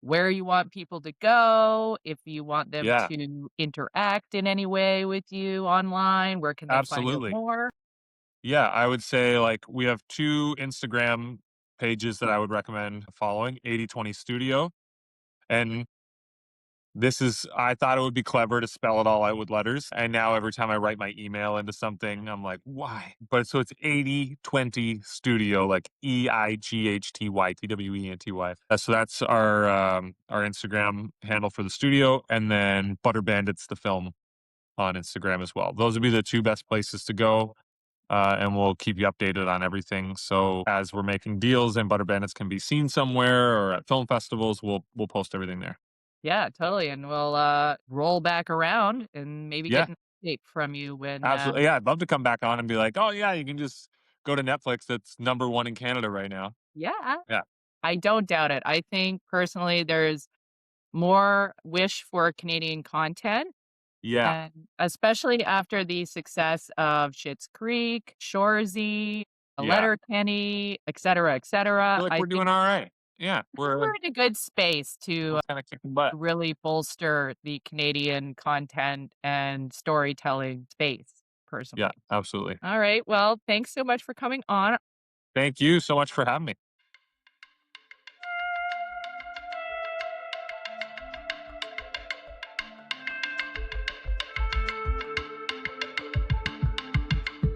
Speaker 1: where you want people to go, if you want them
Speaker 3: Yeah.
Speaker 1: to interact in any way with you online, where can they find out
Speaker 3: Absolutely.
Speaker 1: more?
Speaker 3: Yeah, I would say like we have two Instagram pages that I would recommend following, 80/20 Studio. And I thought it would be clever to spell it all out with letters. And now every time I write my email into something, I'm like, why? But so it's 80/20 Studio, like EIGHTY, TWENTY. So that's our Instagram handle for the studio. And then Butter Bandits, the film on Instagram as well. Those would be the two best places to go. And we'll keep you updated on everything. So as we're making deals and Butter Bandits can be seen somewhere or at film festivals, we'll post everything there.
Speaker 1: Yeah, totally, and we'll, roll back around and maybe
Speaker 3: Yeah,
Speaker 1: get an update from you when,
Speaker 3: absolutely. Yeah, I'd love to come back on and be like, oh yeah, you can just go to Netflix. That's number one in Canada right now.
Speaker 1: yeah,
Speaker 3: Yeah,
Speaker 1: I don't doubt it. I think personally there's more wish for Canadian content,
Speaker 3: yeah,
Speaker 1: and especially after the success of Schitt's Creek, Shoresy,
Speaker 3: yeah.
Speaker 1: Letterkenny, et
Speaker 3: I
Speaker 1: cetera,
Speaker 3: feel like
Speaker 1: I
Speaker 3: we're
Speaker 1: think
Speaker 3: doing all right. Yeah, we're
Speaker 1: we're in a good space to
Speaker 3: we're kind of kicking butt.
Speaker 1: really bolster the Canadian content and storytelling space,
Speaker 3: Yeah,
Speaker 1: personally.
Speaker 3: absolutely.
Speaker 1: All right. Well, thanks so much for coming on.
Speaker 3: Thank you so much for having me.